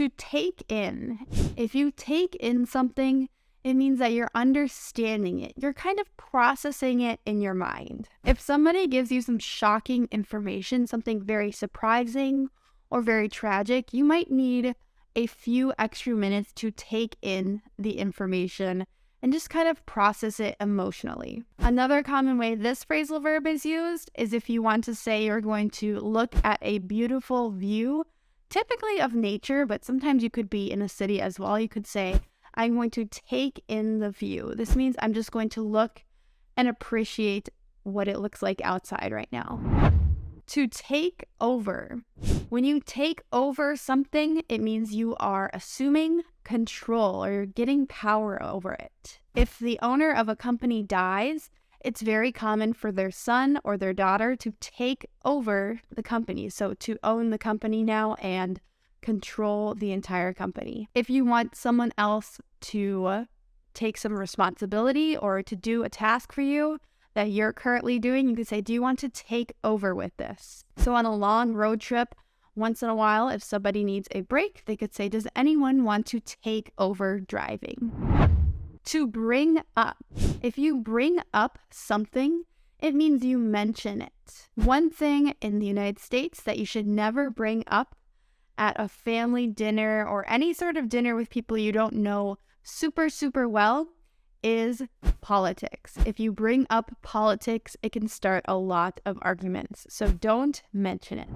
To take in. If you take in something, it means that you're understanding it. You're kind of processing it in your mind. If somebody gives you some shocking information, something very surprising or very tragic, you might need a few extra minutes to take in the information and just kind of process it emotionally. Another common way this phrasal verb is used is if you want to say you're going to look at a beautiful view, typically of nature, but sometimes you could be in a city as well. You could say, I'm going to take in the view. This means I'm just going to look and appreciate what it looks like outside right now. To take over. When you take over something, it means you are assuming control or you're getting power over it. If the owner of a company dies, it's very common for their son or their daughter to take over the company. So to own the company now and control the entire company. If you want someone else to take some responsibility or to do a task for you that you're currently doing, you could say, do you want to take over with this? So on a long road trip, once in a while, if somebody needs a break, they could say, does anyone want to take over driving? To bring up. If you bring up something, it means you mention it. One thing in the United States that you should never bring up at a family dinner or any sort of dinner with people you don't know super well is politics. If you bring up politics, it can start a lot of arguments. So don't mention it.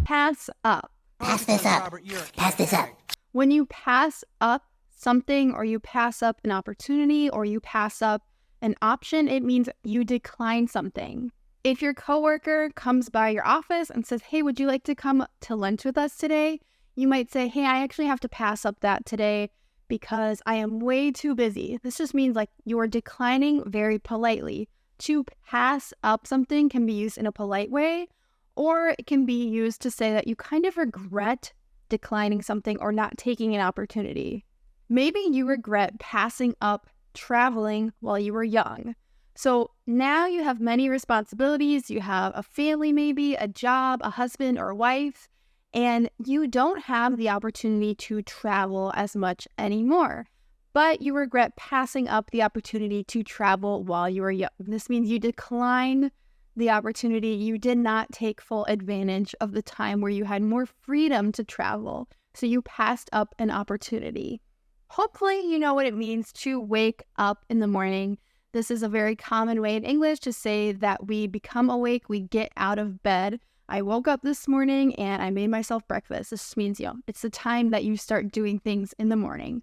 Pass up. Pass this up. Pass this up. When you pass up something or you pass up an opportunity or you pass up an option, it means you decline something. If your coworker comes by your office and says, hey, would you like to come to lunch with us today? You might say, hey, I actually have to pass up that today because I am way too busy. This just means like you are declining very politely. To pass up something can be used in a polite way, or it can be used to say that you kind of regret declining something or not taking an opportunity. Maybe you regret passing up traveling while you were young. So now you have many responsibilities. You have a family, maybe a job, a husband or a wife, and you don't have the opportunity to travel as much anymore. But you regret passing up the opportunity to travel while you were young. This means you decline the opportunity. You did not take full advantage of the time where you had more freedom to travel. So you passed up an opportunity. Hopefully you know what it means to wake up in the morning. This is a very common way in English to say that we become awake, we get out of bed. I woke up this morning and I made myself breakfast. This means, it's the time that you start doing things in the morning.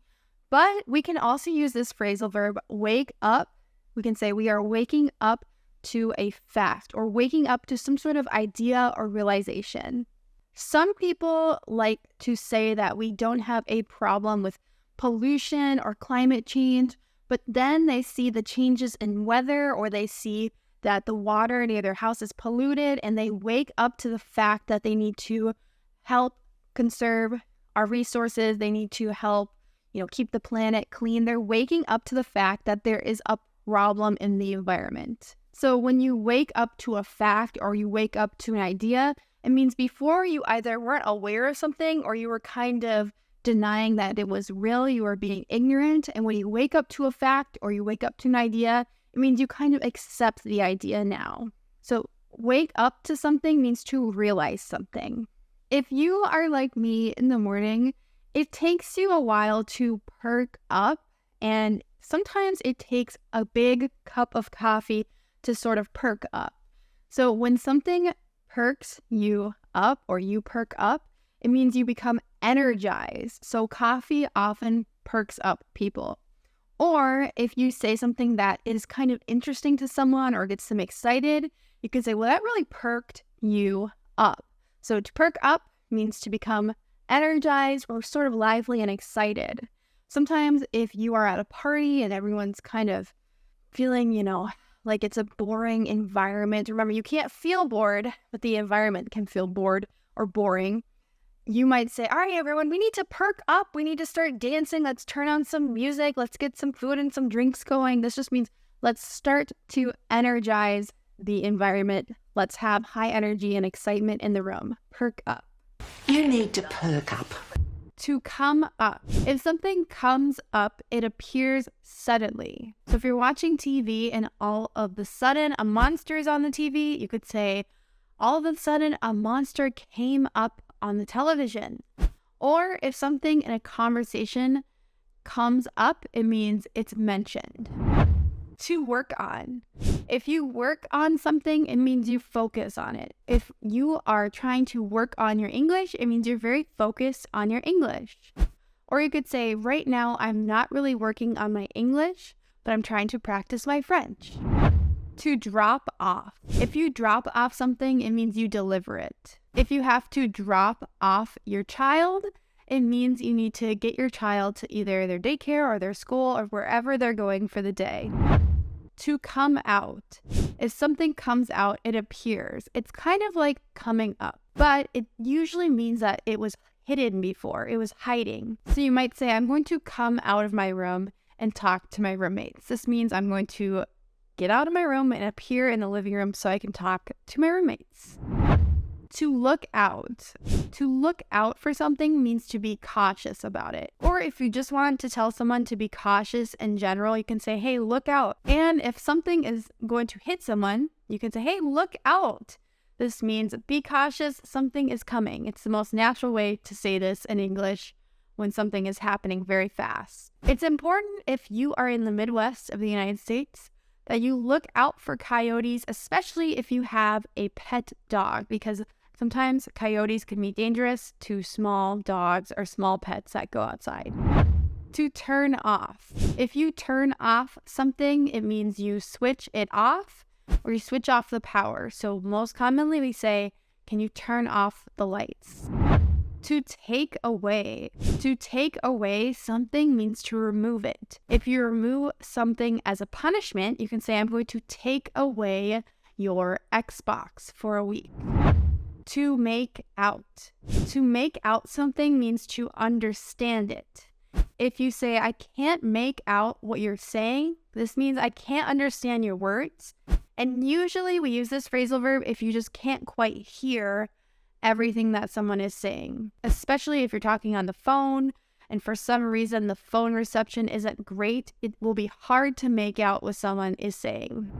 But we can also use this phrasal verb, wake up. We can say we are waking up to a fact or waking up to some sort of idea or realization. Some people like to say that we don't have a problem with pollution or climate change, but then they see the changes in weather or they see that the water near their house is polluted and they wake up to the fact that they need to help conserve our resources. They need to help, keep the planet clean. They're waking up to the fact that there is a problem in the environment. So when you wake up to a fact or you wake up to an idea, it means before you either weren't aware of something or you were kind of denying that it was real, you are being ignorant. And when you wake up to a fact or you wake up to an idea, it means you kind of accept the idea now. So wake up to something means to realize something. If you are like me in the morning, it takes you a while to perk up, and sometimes it takes a big cup of coffee to sort of perk up. So when something perks you up or you perk up, it means you become energized. So coffee often perks up people. Or if you say something that is kind of interesting to someone or gets them excited, you can say, well, that really perked you up. So to perk up means to become energized or sort of lively and excited. Sometimes if you are at a party and everyone's kind of feeling, like it's a boring environment. Remember, you can't feel bored, but the environment can feel bored or boring. You might say, all right, everyone, we need to perk up. We need to start dancing. Let's turn on some music. Let's get some food and some drinks going. This just means let's start to energize the environment. Let's have high energy and excitement in the room. Perk up. You need to perk up. To come up. If something comes up, it appears suddenly. So if you're watching TV and all of a sudden a monster is on the TV, you could say, all of a sudden a monster came up on the television. Or if something in a conversation comes up, it means it's mentioned. To work on. If you work on something, it means you focus on it. If you are trying to work on your English, it means you're very focused on your English. Or you could say, right now, I'm not really working on my English, but I'm trying to practice my French. To drop off. If you drop off something, it means you deliver it. If you have to drop off your child, it means you need to get your child to either their daycare or their school or wherever they're going for the day. To come out. If something comes out, it appears. It's kind of like coming up, but it usually means that it was hidden before. It was hiding. So you might say, I'm going to come out of my room and talk to my roommates. This means I'm going to get out of my room and appear in the living room so I can talk to my roommates. To look out. To look out for something means to be cautious about it. Or if you just want to tell someone to be cautious in general, you can say, hey, look out. And if something is going to hit someone, you can say, hey, look out. This means be cautious, something is coming. It's the most natural way to say this in English when something is happening very fast. It's important if you are in the Midwest of the United States that you look out for coyotes, especially if you have a pet dog, because sometimes coyotes can be dangerous to small dogs or small pets that go outside. To turn off. If you turn off something, it means you switch it off or you switch off the power. So most commonly we say, can you turn off the lights? To take away. To take away something means to remove it. If you remove something as a punishment, you can say, I'm going to take away your Xbox for a week. To make out. To make out something means to understand it. If you say, I can't make out what you're saying, this means I can't understand your words. And usually we use this phrasal verb if you just can't quite hear everything that someone is saying, especially if you're talking on the phone and for some reason the phone reception isn't great, it will be hard to make out what someone is saying.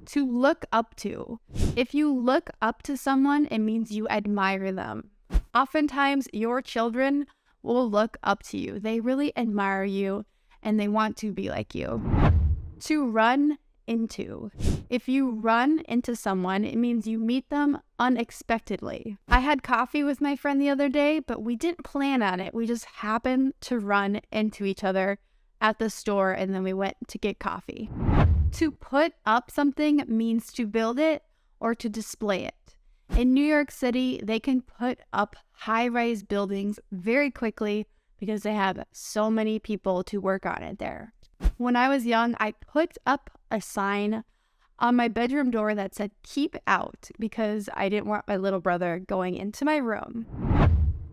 To look up to. If you look up to someone, it means you admire them. Oftentimes, your children will look up to you. They really admire you and they want to be like you. To run into. If you run into someone, it means you meet them unexpectedly. I had coffee with my friend the other day, but we didn't plan on it. We just happened to run into each other at the store and then we went to get coffee. To put up something means to build it or to display it. In New York City, they can put up high-rise buildings very quickly because they have so many people to work on it there. When I was young, I put up a sign on my bedroom door that said, keep out, because I didn't want my little brother going into my room.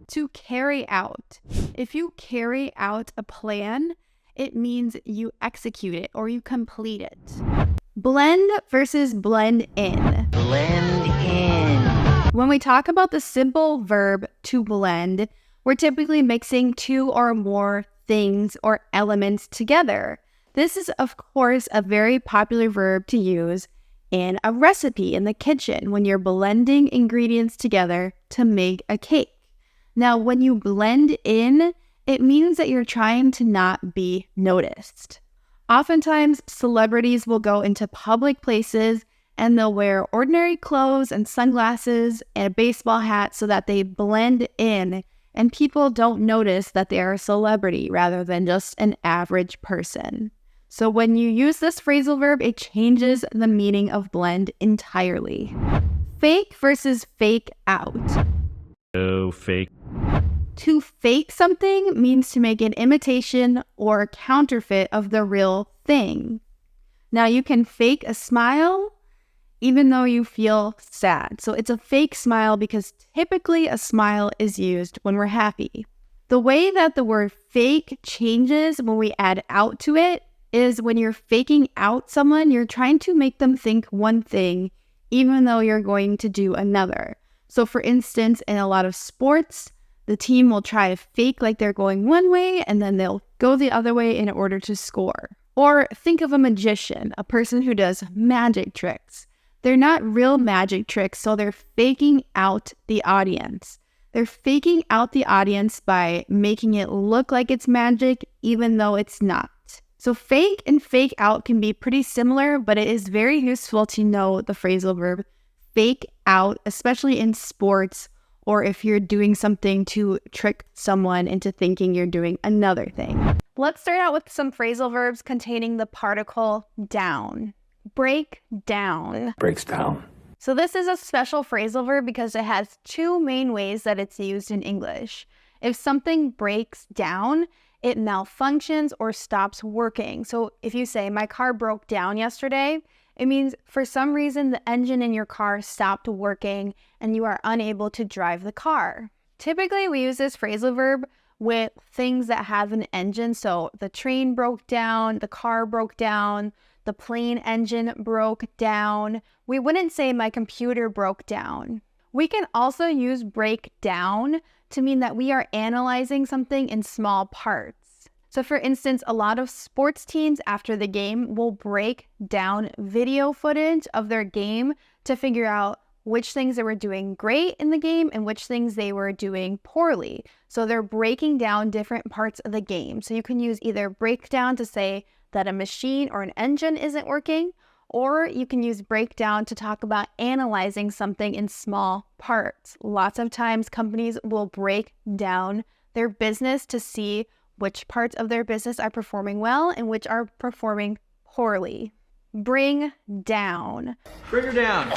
To carry out. If you carry out a plan, it means you execute it or you complete it. Blend versus blend in. Blend in. When we talk about the simple verb to blend, we're typically mixing two or more things or elements together. This is, of course, a very popular verb to use in a recipe in the kitchen when you're blending ingredients together to make a cake. Now, when you blend in, it means that you're trying to not be noticed. Oftentimes, celebrities will go into public places and they'll wear ordinary clothes and sunglasses and a baseball hat so that they blend in and people don't notice that they are a celebrity rather than just an average person. So when you use this phrasal verb, it changes the meaning of blend entirely. Fake versus fake out. Oh, fake. To fake something means to make an imitation or counterfeit of the real thing. Now you can fake a smile even though you feel sad. So it's a fake smile because typically a smile is used when we're happy. The way that the word fake changes when we add out to it is when you're faking out someone, you're trying to make them think one thing even though you're going to do another. So for instance, in a lot of sports, the team will try to fake like they're going one way and then they'll go the other way in order to score. Or think of a magician, a person who does magic tricks. They're not real magic tricks, so they're faking out the audience. They're faking out the audience by making it look like it's magic, even though it's not. So fake and fake out can be pretty similar, but it is very useful to know the phrasal verb fake out, especially in sports or if you're doing something to trick someone into thinking you're doing another thing. Let's start out with some phrasal verbs containing the particle down. Break down. Breaks down. So this is a special phrasal verb because it has two main ways that it's used in English. If something breaks down, it malfunctions or stops working. So if you say, my car broke down yesterday, it means for some reason the engine in your car stopped working and you are unable to drive the car. Typically, we use this phrasal verb with things that have an engine. So the train broke down, the car broke down, the plane engine broke down. We wouldn't say my computer broke down. We can also use break down to mean that we are analyzing something in small parts. So for instance, a lot of sports teams after the game will break down video footage of their game to figure out which things they were doing great in the game and which things they were doing poorly. So they're breaking down different parts of the game. So you can use either breakdown to say that a machine or an engine isn't working, or you can use breakdown to talk about analyzing something in small parts. Lots of times companies will break down their business to see which parts of their business are performing well and which are performing poorly. Bring down. Bring her down.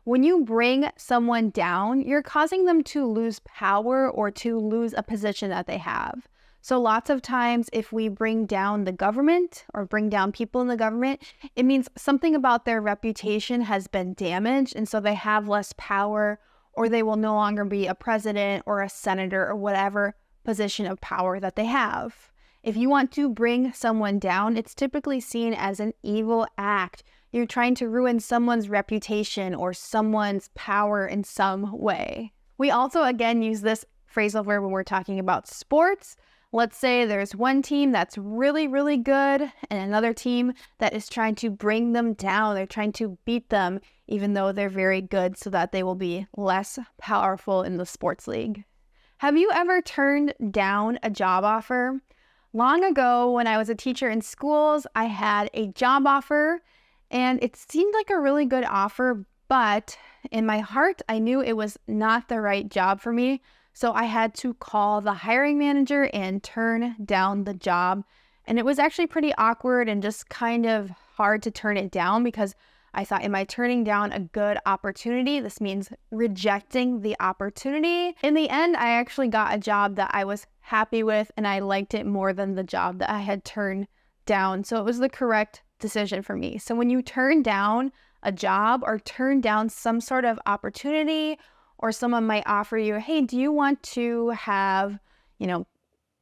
When you bring someone down, you're causing them to lose power or to lose a position that they have. So lots of times if we bring down the government or bring down people in the government, it means something about their reputation has been damaged and so they have less power or they will no longer be a president or a senator or whatever position of power that they have. If you want to bring someone down, it's typically seen as an evil act. You're trying to ruin someone's reputation or someone's power in some way. We also, again, use this phrasal verb when we're talking about sports. Let's say there's one team that's really, really good and another team that is trying to bring them down. They're trying to beat them even though they're very good so that they will be less powerful in the sports league. Have you ever turned down a job offer? Long ago, when I was a teacher in schools, I had a job offer and it seemed like a really good offer, but in my heart, I knew it was not the right job for me. So I had to call the hiring manager and turn down the job. And it was actually pretty awkward and just kind of hard to turn it down because I thought, am I turning down a good opportunity? This means rejecting the opportunity. In the end, I actually got a job that I was happy with and I liked it more than the job that I had turned down. So it was the correct decision for me. So when you turn down a job or turn down some sort of opportunity, or someone might offer you, hey, do you want to have,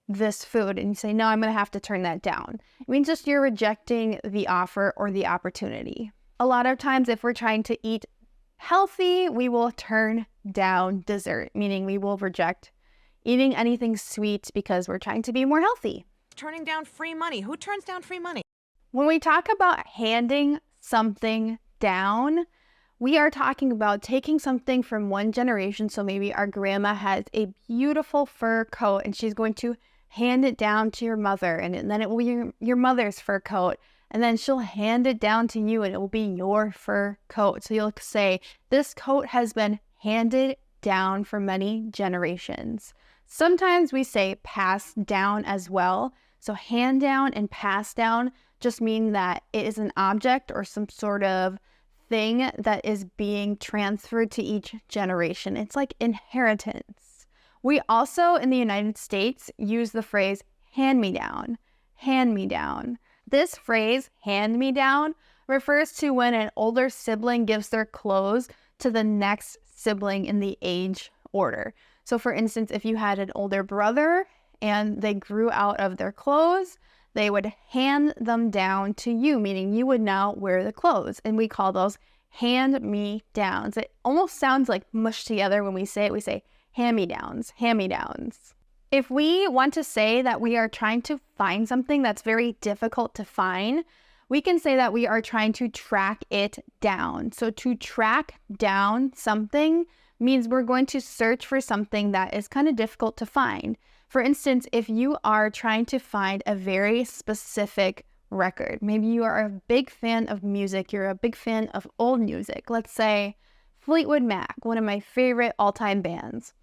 this food? And you say, no, I'm going to have to turn that down. It means just you're rejecting the offer or the opportunity. A lot of times if we're trying to eat healthy, we will turn down dessert, meaning we will reject eating anything sweet because we're trying to be more healthy. Turning down free money. Who turns down free money? When we talk about handing something down, we are talking about taking something from one generation. So maybe our grandma has a beautiful fur coat and she's going to hand it down to your mother, and then it will be your mother's fur coat. And then she'll hand it down to you and it will be your fur coat. So you'll say, this coat has been handed down for many generations. Sometimes we say pass down as well. So hand down and pass down just mean that it is an object or some sort of thing that is being transferred to each generation. It's like inheritance. We also in the United States use the phrase hand me down, hand me down. This phrase, hand me down, refers to when an older sibling gives their clothes to the next sibling in the age order. So for instance, if you had an older brother and they grew out of their clothes, they would hand them down to you, meaning you would now wear the clothes. And we call those hand me downs. It almost sounds like mushed together when we say it. We say hand-me-downs, hand-me-downs. If we want to say that we are trying to find something that's very difficult to find, we can say that we are trying to track it down. So to track down something means we're going to search for something that is kind of difficult to find. For instance, if you are trying to find a very specific record, maybe you are a big fan of music, you're a big fan of old music, let's say Fleetwood Mac, one of my favorite all-time bands,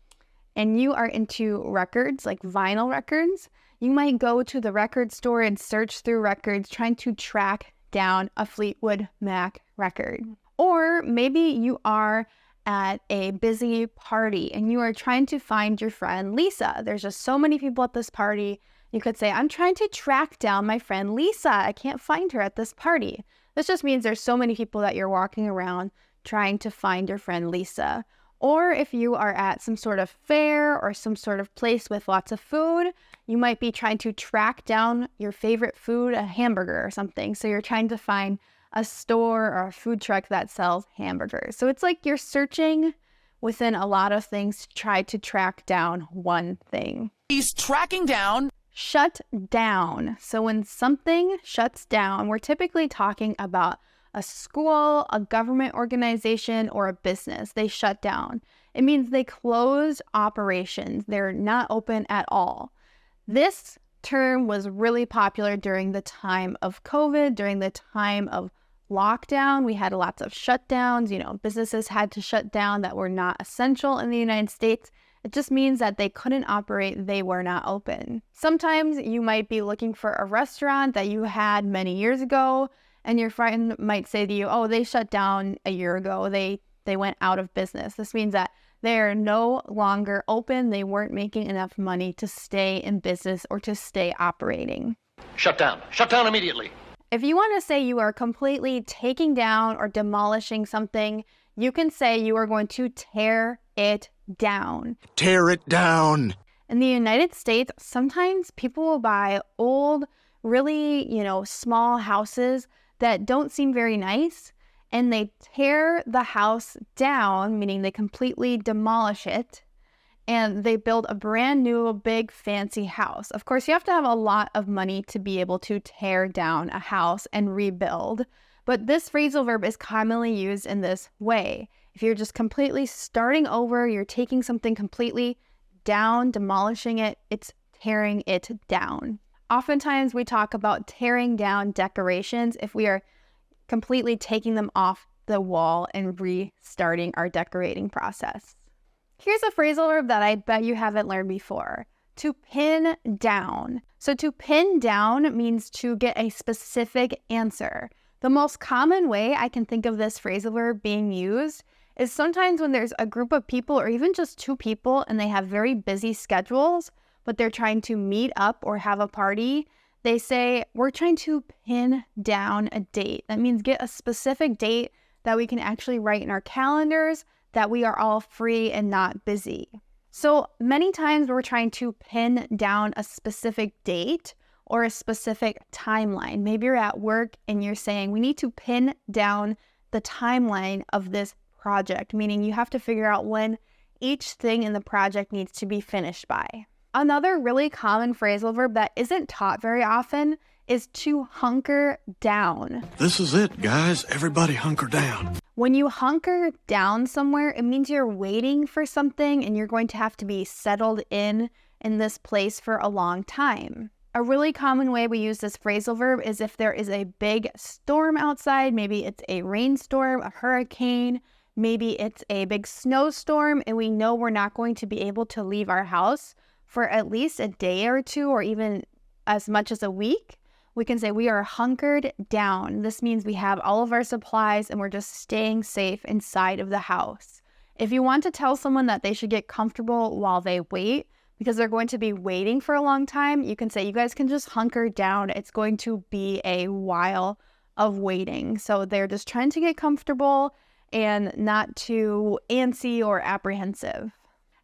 and you are into records, like vinyl records, you might go to the record store and search through records trying to track down a Fleetwood Mac record. Or maybe you are at a busy party and you are trying to find your friend Lisa. There's just so many people at this party. You could say, I'm trying to track down my friend Lisa. I can't find her at this party. This just means there's so many people that you're walking around trying to find your friend Lisa. Or if you are at some sort of fair or some sort of place with lots of food, you might be trying to track down your favorite food, a hamburger or something. So you're trying to find a store or a food truck that sells hamburgers. So it's like you're searching within a lot of things to try to track down one thing. He's tracking down. Shut down. So when something shuts down, we're typically talking about a school, a government organization, or a business. They shut down. It means they close operations. They're not open at all. This term was really popular during the time of COVID, during the time of lockdown. We had lots of shutdowns. Businesses had to shut down that were not essential in the United States. It just means that they couldn't operate. They were not open. Sometimes you might be looking for a restaurant that you had many years ago, and your friend might say to you, oh, they shut down a year ago. They went out of business. This means that they are no longer open. They weren't making enough money to stay in business or to stay operating. Shut down. Shut down immediately. If you want to say you are completely taking down or demolishing something, you can say you are going to tear it down. Tear it down. In the United States, sometimes people will buy old, really, small houses that don't seem very nice, and they tear the house down, meaning they completely demolish it, and they build a brand new, big, fancy house. Of course, you have to have a lot of money to be able to tear down a house and rebuild, but this phrasal verb is commonly used in this way. If you're just completely starting over, you're taking something completely down, demolishing it, it's tearing it down. Oftentimes, we talk about tearing down decorations if we are completely taking them off the wall and restarting our decorating process. Here's a phrasal verb that I bet you haven't learned before. To pin down. So to pin down means to get a specific answer. The most common way I can think of this phrasal verb being used is sometimes when there's a group of people or even just two people and they have very busy schedules, but they're trying to meet up or have a party, they say, we're trying to pin down a date. That means get a specific date that we can actually write in our calendars that we are all free and not busy. So many times we're trying to pin down a specific date or a specific timeline. Maybe you're at work and you're saying, we need to pin down the timeline of this project, meaning you have to figure out when each thing in the project needs to be finished by. Another really common phrasal verb that isn't taught very often is to hunker down. This is it, guys. Everybody hunker down. When you hunker down somewhere, it means you're waiting for something and you're going to have to be settled in this place for a long time. A really common way we use this phrasal verb is if there is a big storm outside, maybe it's a rainstorm, a hurricane, maybe it's a big snowstorm, and we know we're not going to be able to leave our house for at least a day or two or even as much as a week. We can say we are hunkered down. This means we have all of our supplies and we're just staying safe inside of the house. If you want to tell someone that they should get comfortable while they wait, because they're going to be waiting for a long time, you can say you guys can just hunker down. It's going to be a while of waiting. So they're just trying to get comfortable and not too antsy or apprehensive.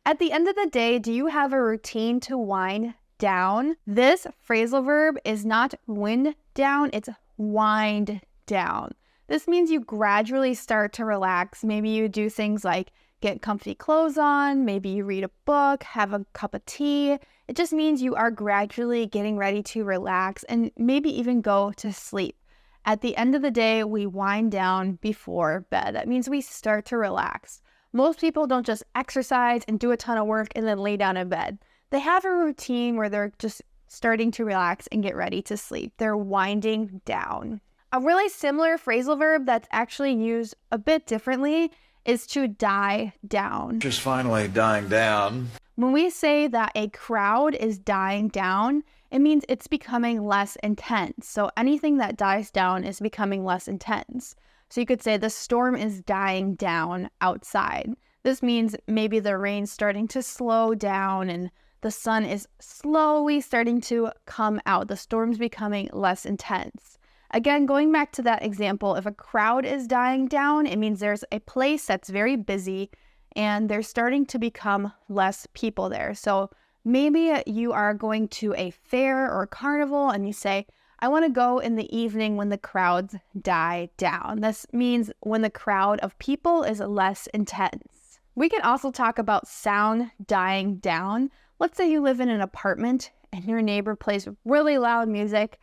At the end of the day, do you have a routine to wind down? This phrasal verb is not wind down, it's wind down. This means you gradually start to relax. Maybe you do things like get comfy clothes on, maybe you read a book, have a cup of tea. It just means you are gradually getting ready to relax and maybe even go to sleep. At the end of the day, we wind down before bed. That means we start to relax. Most people don't just exercise and do a ton of work and then lay down in bed. They have a routine where they're just starting to relax and get ready to sleep. They're winding down. A really similar phrasal verb that's actually used a bit differently is to die down. Just finally dying down. When we say that a crowd is dying down, it means it's becoming less intense. So anything that dies down is becoming less intense. So you could say the storm is dying down outside. This means maybe the rain's starting to slow down and the sun is slowly starting to come out. The storm's becoming less intense. Again, going back to that example, if a crowd is dying down, it means there's a place that's very busy and there's starting to become less people there. So maybe you are going to a fair or carnival and you say, I want to go in the evening when the crowds die down. This means when the crowd of people is less intense. We can also talk about sound dying down. Let's say you live in an apartment and your neighbor plays really loud music.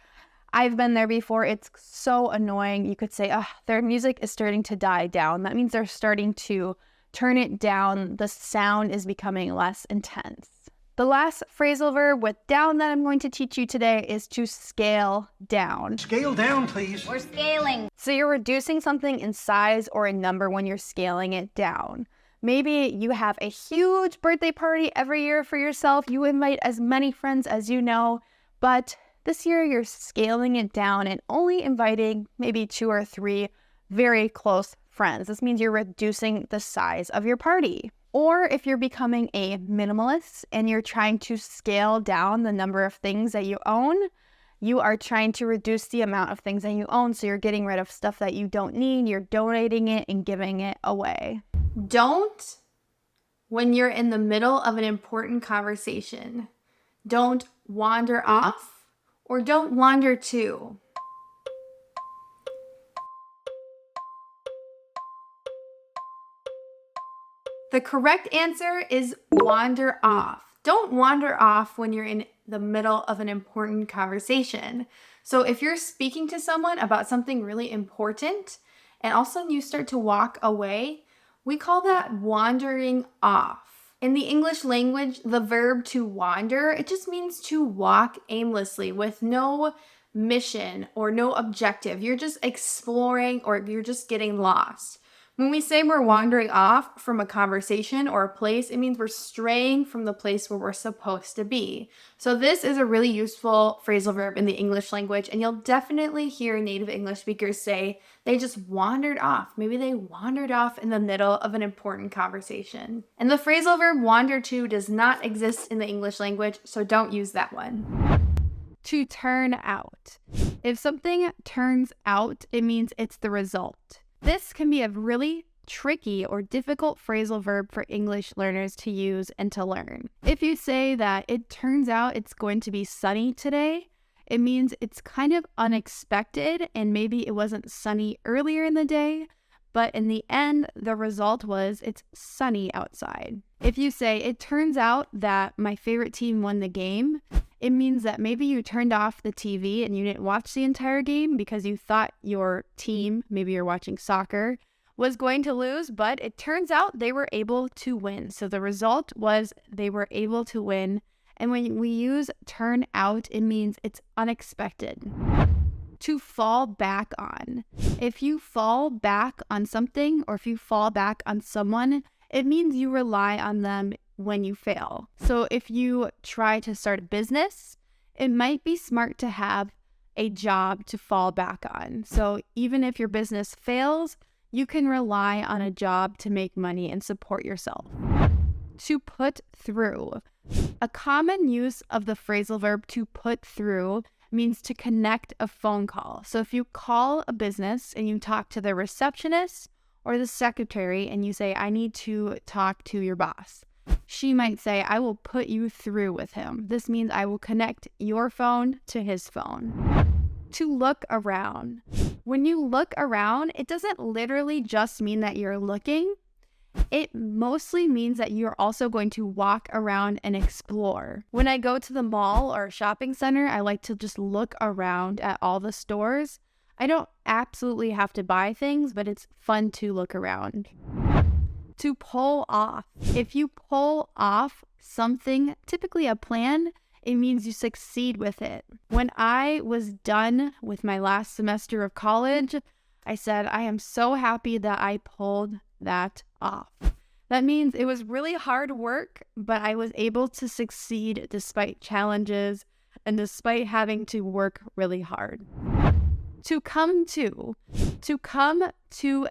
I've been there before. It's so annoying. You could say, their music is starting to die down. That means they're starting to turn it down. The sound is becoming less intense. The last phrasal verb with down that I'm going to teach you today is to scale down. Scale down, please. We're scaling. So you're reducing something in size or in number when you're scaling it down. Maybe you have a huge birthday party every year for yourself. You invite as many friends as you know, but this year you're scaling it down and only inviting maybe 2 or 3 very close friends. This means you're reducing the size of your party. Or if you're becoming a minimalist and you're trying to scale down the number of things that you own, you are trying to reduce the amount of things that you own. So you're getting rid of stuff that you don't need, you're donating it and giving it away. Don't, when you're in the middle of an important conversation, don't wander off or don't wander to. The correct answer is wander off. Don't wander off when you're in the middle of an important conversation. So if you're speaking to someone about something really important and all of a sudden you start to walk away, we call that wandering off. In the English language, the verb to wander, it just means to walk aimlessly with no mission or no objective. You're just exploring or you're just getting lost. When we say we're wandering off from a conversation or a place, it means we're straying from the place where we're supposed to be. So this is a really useful phrasal verb in the English language, and you'll definitely hear native English speakers say they just wandered off. Maybe they wandered off in the middle of an important conversation. And the phrasal verb wander to does not exist in the English language, so don't use that one. To turn out. If something turns out, it means it's the result. This can be a really tricky or difficult phrasal verb for English learners to use and to learn. If you say that it turns out it's going to be sunny today, it means it's kind of unexpected and maybe it wasn't sunny earlier in the day, but in the end, the result was it's sunny outside. If you say it turns out that my favorite team won the game, it means that maybe you turned off the TV and you didn't watch the entire game because you thought your team, maybe you're watching soccer, was going to lose, but it turns out they were able to win. So the result was they were able to win. And when we use turn out, it means it's unexpected. To fall back on. If you fall back on something or if you fall back on someone, it means you rely on them when you fail. So if you try to start a business, it might be smart to have a job to fall back on. So even if your business fails, you can rely on a job to make money and support yourself. To put through. A common use of the phrasal verb to put through means to connect a phone call. So if you call a business and you talk to the receptionist or the secretary and you say, I need to talk to your boss, she might say, I will put you through with him. This means I will connect your phone to his phone. To look around. When you look around, it doesn't literally just mean that you're looking. It mostly means that you're also going to walk around and explore. When I go to the mall or a shopping center, I like to just look around at all the stores. I don't absolutely have to buy things, but it's fun to look around. To pull off. If you pull off something, typically a plan, it means you succeed with it. When I was done with my last semester of college, I said, I am so happy that I pulled that off. That means it was really hard work, but I was able to succeed despite challenges and despite having to work really hard. To come to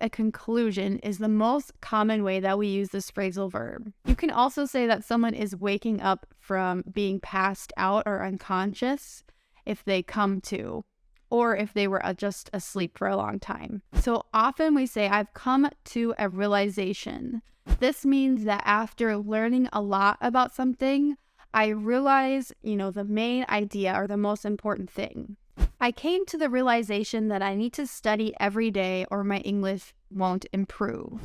a conclusion is the most common way that we use this phrasal verb. You can also say that someone is waking up from being passed out or unconscious if they come to, or if they were just asleep for a long time. So often we say, I've come to a realization. This means that after learning a lot about something, I realize, the main idea or the most important thing. I came to the realization that I need to study every day or my English won't improve.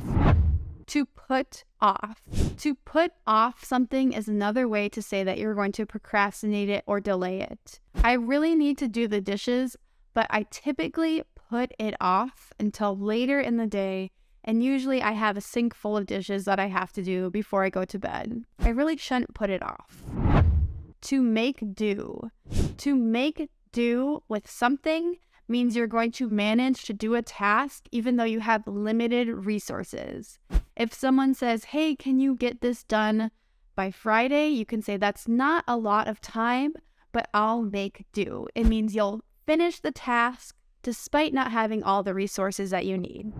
To put off. To put off something is another way to say that you're going to procrastinate it or delay it. I really need to do the dishes, but I typically put it off until later in the day, and usually I have a sink full of dishes that I have to do before I go to bed. I really shouldn't put it off. To make do. To make do with something means you're going to manage to do a task even though you have limited resources. If someone says, hey, can you get this done by Friday? You can say that's not a lot of time, but I'll make do. It means you'll finish the task despite not having all the resources that you need.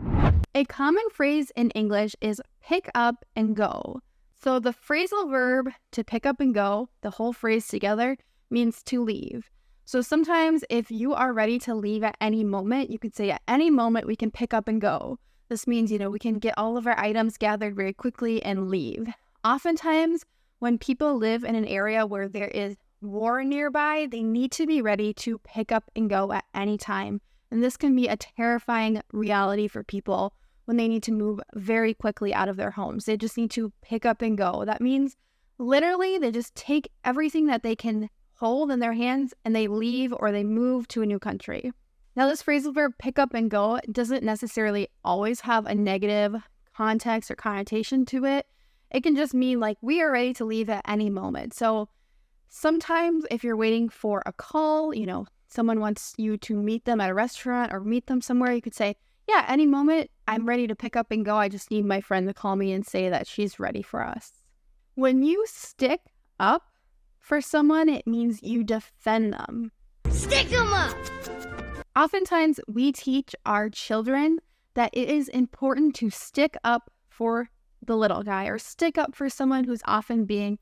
A common phrase in English is pick up and go. So the phrasal verb to pick up and go, the whole phrase together, means to leave. So sometimes if you are ready to leave at any moment, you could say at any moment we can pick up and go. This means, we can get all of our items gathered very quickly and leave. Oftentimes, when people live in an area where there is war nearby, they need to be ready to pick up and go at any time. And this can be a terrifying reality for people when they need to move very quickly out of their homes. They just need to pick up and go. That means literally they just take everything that they can hold in their hands and they leave or they move to a new country. Now, this phrasal verb pick up and go doesn't necessarily always have a negative context or connotation to it. It can just mean like we are ready to leave at any moment. So sometimes if you're waiting for a call, someone wants you to meet them at a restaurant or meet them somewhere, you could say, yeah, any moment I'm ready to pick up and go. I just need my friend to call me and say that she's ready for us. When you stick up for someone, it means you defend them. Stick 'em up! Oftentimes, we teach our children that it is important to stick up for the little guy or stick up for someone who's often being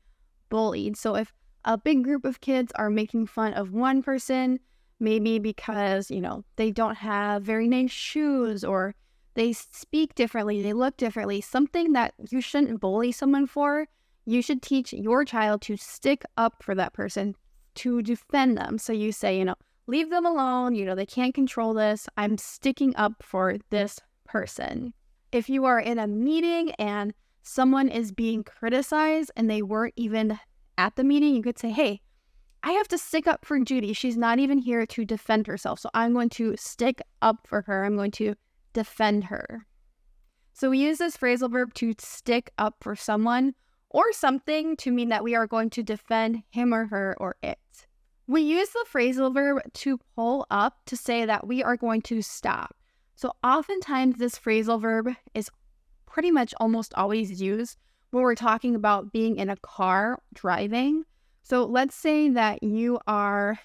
bullied. So if a big group of kids are making fun of one person, maybe because, they don't have very nice shoes or they speak differently, they look differently, something that you shouldn't bully someone for, you should teach your child to stick up for that person, to defend them. So you say, leave them alone. They can't control this. I'm sticking up for this person. If you are in a meeting and someone is being criticized and they weren't even at the meeting, you could say, hey, I have to stick up for Judy. She's not even here to defend herself. So I'm going to stick up for her. I'm going to defend her. So we use this phrasal verb to stick up for someone or something to mean that we are going to defend him or her or it. We use the phrasal verb to pull up to say that we are going to stop. So oftentimes this phrasal verb is pretty much almost always used when we're talking about being in a car driving. So let's say that you are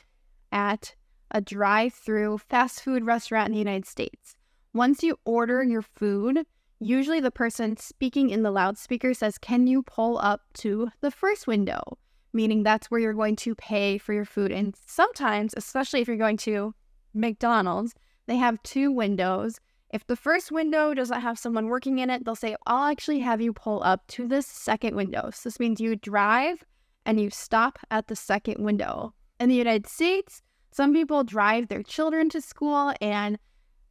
at a drive-through fast food restaurant in the United States. Once you order your food, usually the person speaking in the loudspeaker says, can you pull up to the first window? Meaning that's where you're going to pay for your food. And sometimes, especially if you're going to McDonald's, they have two windows. If the first window doesn't have someone working in it, they'll say, I'll actually have you pull up to the second window. So this means you drive and you stop at the second window. In the United States, some people drive their children to school and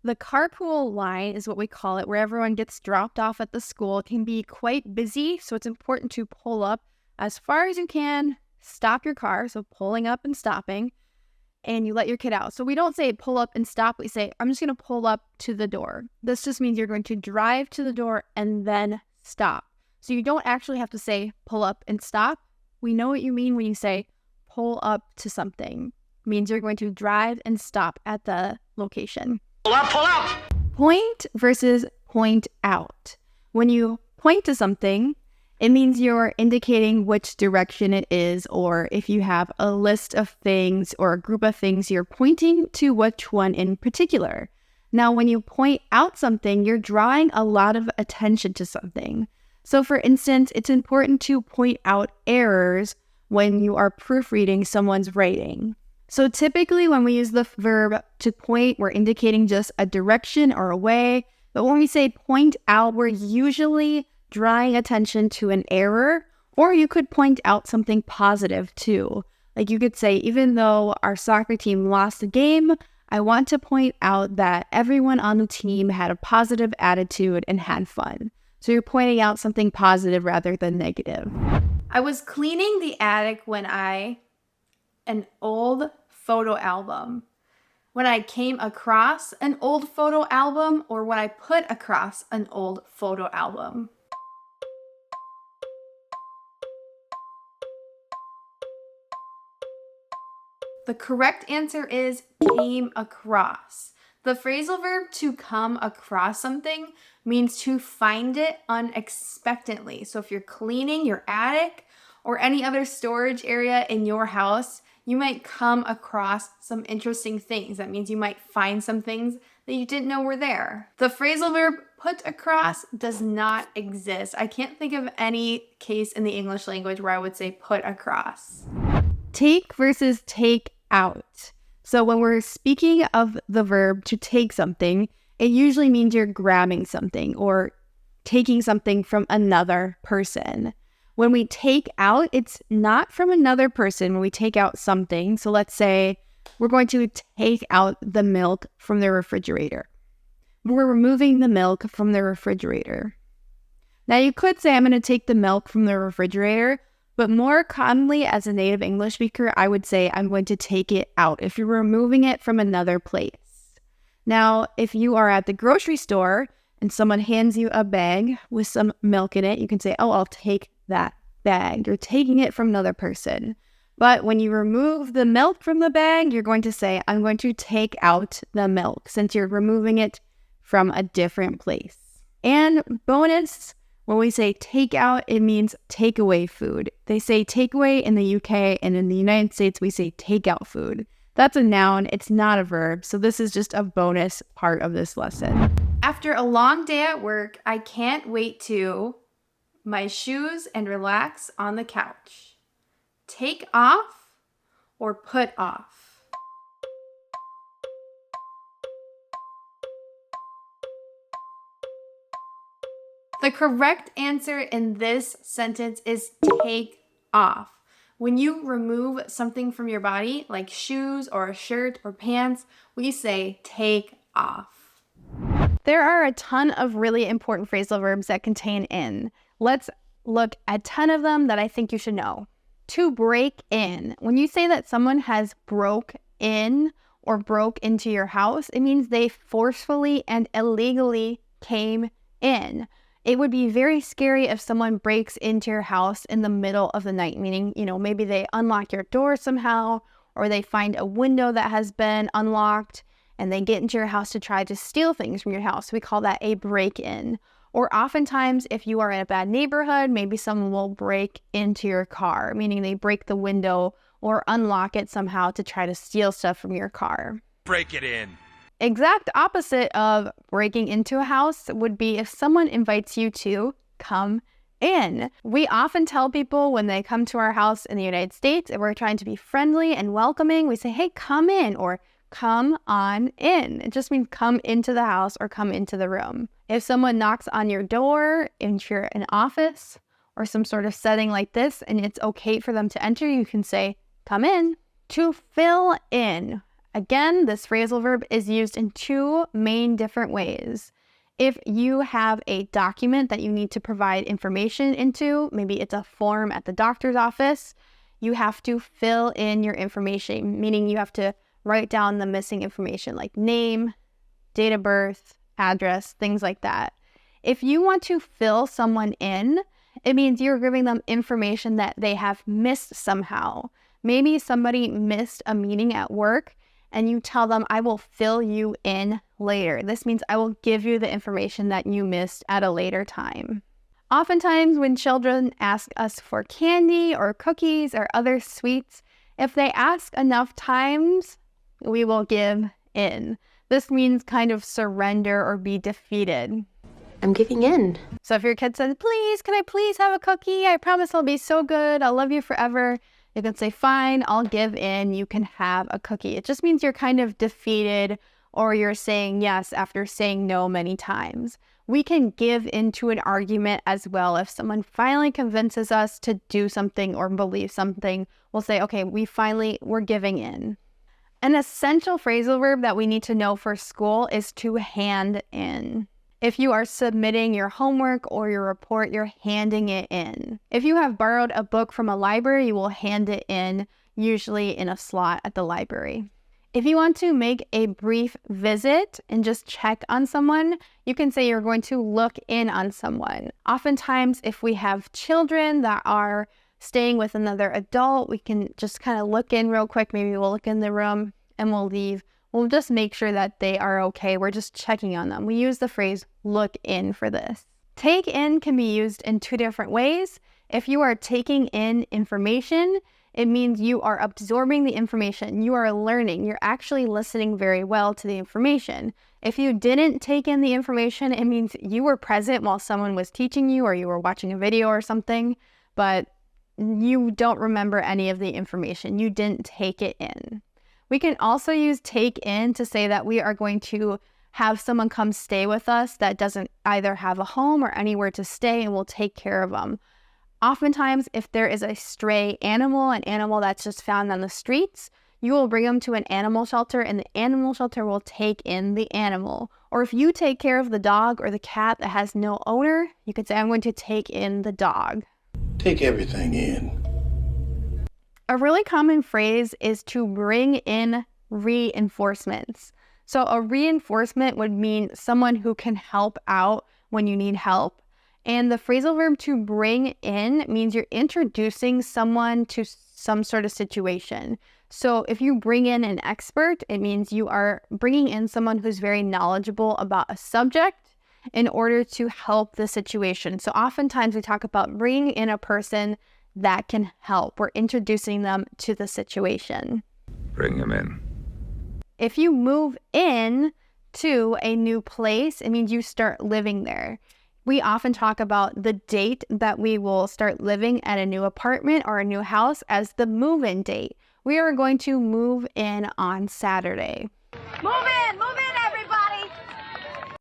The carpool line is what we call it, where everyone gets dropped off at the school. It can be quite busy, so it's important to pull up as far as you can, stop your car, so pulling up and stopping, and you let your kid out. So we don't say pull up and stop. We say, I'm just going to pull up to the door. This just means you're going to drive to the door and then stop. So you don't actually have to say pull up and stop. We know what you mean when you say pull up to something. It means you're going to drive and stop at the location. Pull up, pull up! Point versus point out. When you point to something, it means you're indicating which direction it is, or if you have a list of things or a group of things, you're pointing to which one in particular. Now, when you point out something, you're drawing a lot of attention to something. So, for instance, it's important to point out errors when you are proofreading someone's writing. So typically when we use the verb to point, we're indicating just a direction or a way. But when we say point out, we're usually drawing attention to an error, or you could point out something positive too. Like you could say, even though our soccer team lost the game, I want to point out that everyone on the team had a positive attitude and had fun. So you're pointing out something positive rather than negative. I was cleaning the attic when an old photo album. When I came across an old photo album, or when I put across an old photo album. The correct answer is came across. The phrasal verb to come across something means to find it unexpectedly. So if you're cleaning your attic or any other storage area in your house, you might come across some interesting things. That means you might find some things that you didn't know were there. The phrasal verb put across does not exist. I can't think of any case in the English language where I would say put across. Take versus take out. So when we're speaking of the verb to take something, it usually means you're grabbing something or taking something from another person. When we take out, it's not from another person when we take out something. So let's say we're going to take out the milk from the refrigerator. We're removing the milk from the refrigerator. Now you could say I'm going to take the milk from the refrigerator, but more commonly as a native English speaker, I would say I'm going to take it out if you're removing it from another place. Now, if you are at the grocery store and someone hands you a bag with some milk in it, you can say, oh, I'll take that bag. You're taking it from another person. But when you remove the milk from the bag, you're going to say, I'm going to take out the milk, since you're removing it from a different place. And bonus, when we say take out, it means takeaway food. They say takeaway in the UK, and in the United States, we say takeout food. That's a noun, it's not a verb, so this is just a bonus part of this lesson. After a long day at work, I can't wait to my shoes and relax on the couch. Take off or put off. The correct answer in this sentence is take off. When you remove something from your body, like shoes or a shirt or pants, we say take off. There are a ton of really important phrasal verbs that contain in. Let's look at 10 of them that I think you should know. To break in. When you say that someone has broke in or broke into your house, it means they forcefully and illegally came in. It would be very scary if someone breaks into your house in the middle of the night, meaning, maybe they unlock your door somehow, or they find a window that has been unlocked and they get into your house to try to steal things from your house. We call that a break-in. Or oftentimes, if you are in a bad neighborhood, maybe someone will break into your car, meaning they break the window or unlock it somehow to try to steal stuff from your car. Break it in. Exact opposite of breaking into a house would be if someone invites you to come in. We often tell people when they come to our house in the United States, if we're trying to be friendly and welcoming, we say, hey, come in, or come on in. It just means come into the house or come into the room. If someone knocks on your door, if you're in an office or some sort of setting like this, and it's okay for them to enter, you can say, come in. To fill in. Again, this phrasal verb is used in two main different ways. If you have a document that you need to provide information into, maybe it's a form at the doctor's office, you have to fill in your information, meaning you have to write down the missing information like name, date of birth, address, things like that. If you want to fill someone in, it means you're giving them information that they have missed somehow. Maybe somebody missed a meeting at work and you tell them, I will fill you in later. This means I will give you the information that you missed at a later time. Oftentimes when children ask us for candy or cookies or other sweets, if they ask enough times, we will give in. This means kind of surrender or be defeated. I'm giving in. So if your kid says, please, can I please have a cookie? I promise I'll be so good. I'll love you forever. You can say, fine, I'll give in. You can have a cookie. It just means you're kind of defeated or you're saying yes after saying no many times. We can give into an argument as well. If someone finally convinces us to do something or believe something, we'll say, okay, we're giving in. An essential phrasal verb that we need to know for school is to hand in. If you are submitting your homework or your report, you're handing it in. If you have borrowed a book from a library, you will hand it in, usually in a slot at the library. If you want to make a brief visit and just check on someone, you can say you're going to look in on someone. Oftentimes, if we have children that are staying with another adult, we can just kind of look in real quick. Maybe we'll look in the room and we'll leave. We'll just make sure that they are okay. We're just checking on them. We use the phrase look in for this. Take in can be used in two different ways. If you are taking in information, it means you are absorbing the information. You are learning. You're actually listening very well to the information. If you didn't take in the information, it means you were present while someone was teaching you or you were watching a video or something, but you don't remember any of the information. You didn't take it in. We can also use take in to say that we are going to have someone come stay with us that doesn't either have a home or anywhere to stay, and we'll take care of them. Oftentimes, if there is a stray animal, an animal that's just found on the streets, you will bring them to an animal shelter and the animal shelter will take in the animal. Or if you take care of the dog or the cat that has no owner, you could say, I'm going to take in the dog. Take everything in. A really common phrase is to bring in reinforcements. So a reinforcement would mean someone who can help out when you need help. And the phrasal verb to bring in means you're introducing someone to some sort of situation. So if you bring in an expert, it means you are bringing in someone who's very knowledgeable about a subject in order to help the situation. So oftentimes we talk about bringing in a person that can help. We're introducing them to the situation. Bring him in. If you move in to a new place, it means you start living there. We often talk about the date that we will start living at a new apartment or a new house as the move-in date. We are going to move in on Saturday. Move in, everybody.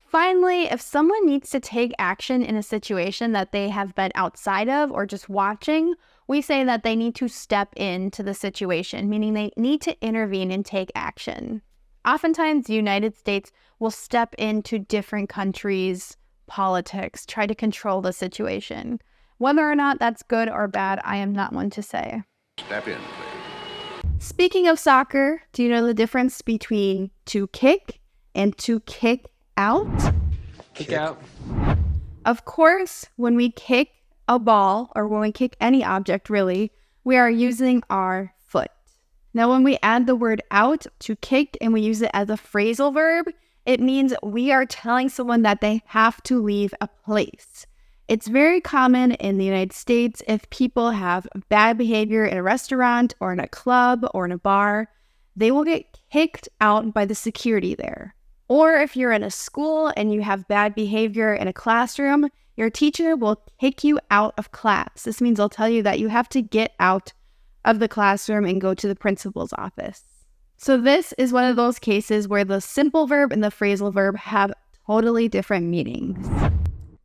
Finally, if someone needs to take action in a situation that they have been outside of or just watching, we say that they need to step into the situation, meaning they need to intervene and take action. Oftentimes, the United States will step into different countries' politics, try to control the situation. Whether or not that's good or bad, I am not one to say. Step in, please. Speaking of soccer, do you know the difference between to kick and to kick out? Kick out. Of course, when we kick a ball or when we kick any object really, we are using our foot. Now, when we add the word out to kick and we use it as a phrasal verb, it means we are telling someone that they have to leave a place. It's very common in the United States if people have bad behavior in a restaurant or in a club or in a bar, they will get kicked out by the security there. Or if you're in a school and you have bad behavior in a classroom, your teacher will kick you out of class. This means they'll tell you that you have to get out of the classroom and go to the principal's office. So this is one of those cases where the simple verb and the phrasal verb have totally different meanings.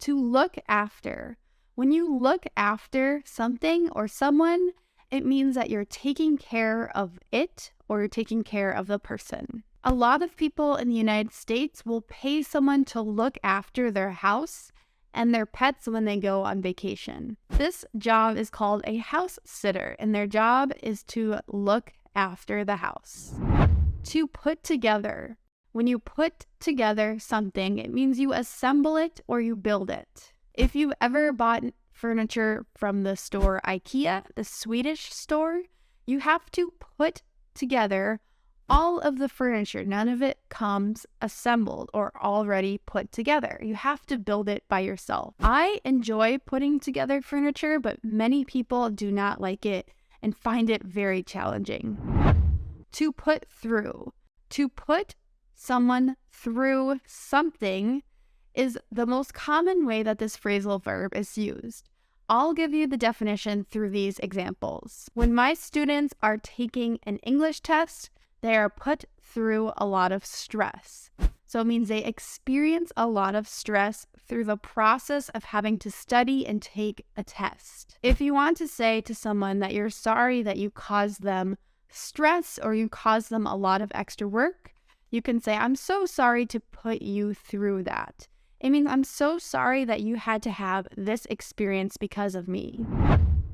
To look after. When you look after something or someone, it means that you're taking care of it or you're taking care of the person. A lot of people in the United States will pay someone to look after their house and their pets when they go on vacation. This job is called a house sitter, and their job is to look after the house. To put together. When you put together something, it means you assemble it or you build it. If you've ever bought furniture from the store IKEA, the Swedish store, you have to put together all of the furniture. None of it comes assembled or already put together. You have to build it by yourself. I enjoy putting together furniture, but many people do not like it and find it very challenging. To put through. To put someone through something is the most common way that this phrasal verb is used. I'll give you the definition through these examples. When my students are taking an English test, they are put through a lot of stress. So it means they experience a lot of stress through the process of having to study and take a test. If you want to say to someone that you're sorry that you caused them stress or you caused them a lot of extra work, you can say, I'm so sorry to put you through that. It means I'm so sorry that you had to have this experience because of me.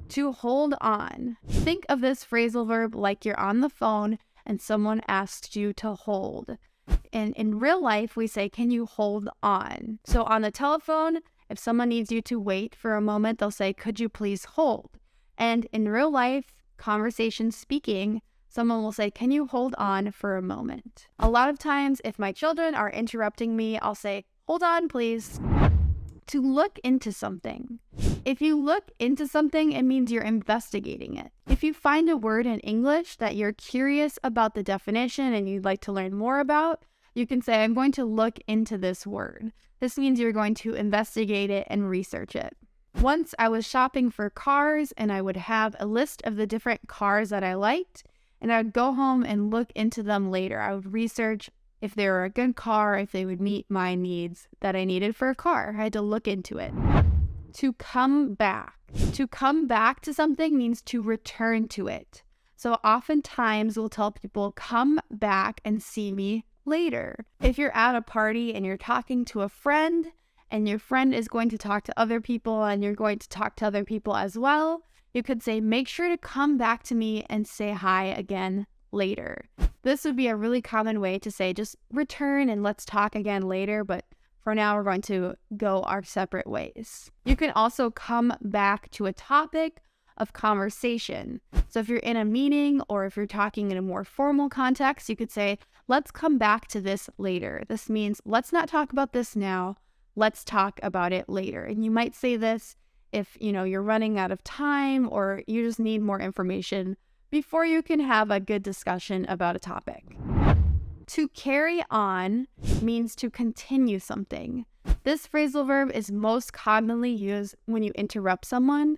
To hold on. Think of this phrasal verb like you're on the phone and someone asked you to hold. And in real life, we say, can you hold on? So on the telephone, if someone needs you to wait for a moment, they'll say, could you please hold? And in real life, conversation speaking, someone will say, can you hold on for a moment? A lot of times, if my children are interrupting me, I'll say, hold on, please. To look into something. If you look into something, it means you're investigating it. If you find a word in English that you're curious about the definition and you'd like to learn more about, you can say, I'm going to look into this word. This means you're going to investigate it and research it. Once I was shopping for cars and I would have a list of the different cars that I liked, and I would go home and look into them later. I would research if they were a good car, if they would meet my needs that I needed for a car. I had to look into it. To come back. To come back to something means to return to it. So oftentimes we'll tell people, come back and see me later. If you're at a party and you're talking to a friend and your friend is going to talk to other people and you're going to talk to other people as well, you could say, make sure to come back to me and say hi again later. This would be a really common way to say, just return and let's talk again later, but for now we're going to go our separate ways. You can also come back to a topic of conversation. So if you're in a meeting or if you're talking in a more formal context, you could say, let's come back to this later. This means let's not talk about this now, let's talk about it later. And you might say this if you're running out of time or you just need more information before you can have a good discussion about a topic. To carry on means to continue something. This phrasal verb is most commonly used when you interrupt someone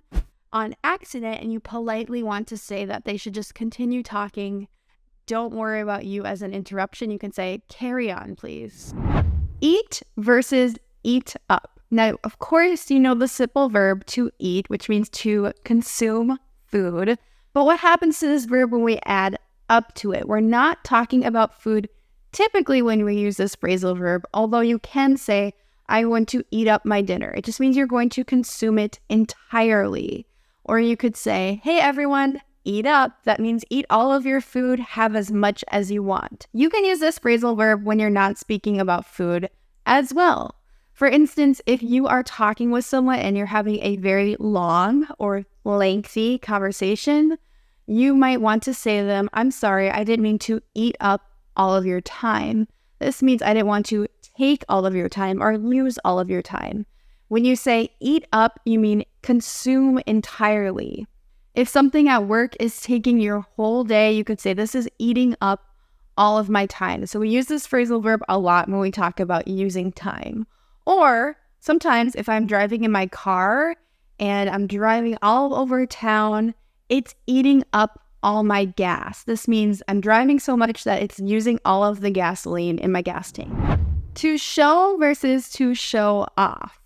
on accident and you politely want to say that they should just continue talking. Don't worry about you as an interruption. You can say, carry on, please. Eat versus eat up. Now, of course, you know the simple verb to eat, which means to consume food. But what happens to this verb when we add up to it? We're not talking about food typically when we use this phrasal verb, although you can say, I want to eat up my dinner. It just means you're going to consume it entirely. Or you could say, hey everyone, eat up. That means eat all of your food, have as much as you want. You can use this phrasal verb when you're not speaking about food as well. For instance, if you are talking with someone and you're having a very long or lengthy conversation, you might want to say to them, I'm sorry, I didn't mean to eat up all of your time. This means I didn't want to take all of your time or lose all of your time. When you say eat up, you mean consume entirely. If something at work is taking your whole day, you could say this is eating up all of my time. So we use this phrasal verb a lot when we talk about using time. Or sometimes if I'm driving in my car and I'm driving all over town, it's eating up all my gas. This means I'm driving so much that it's using all of the gasoline in my gas tank. To show versus to show off.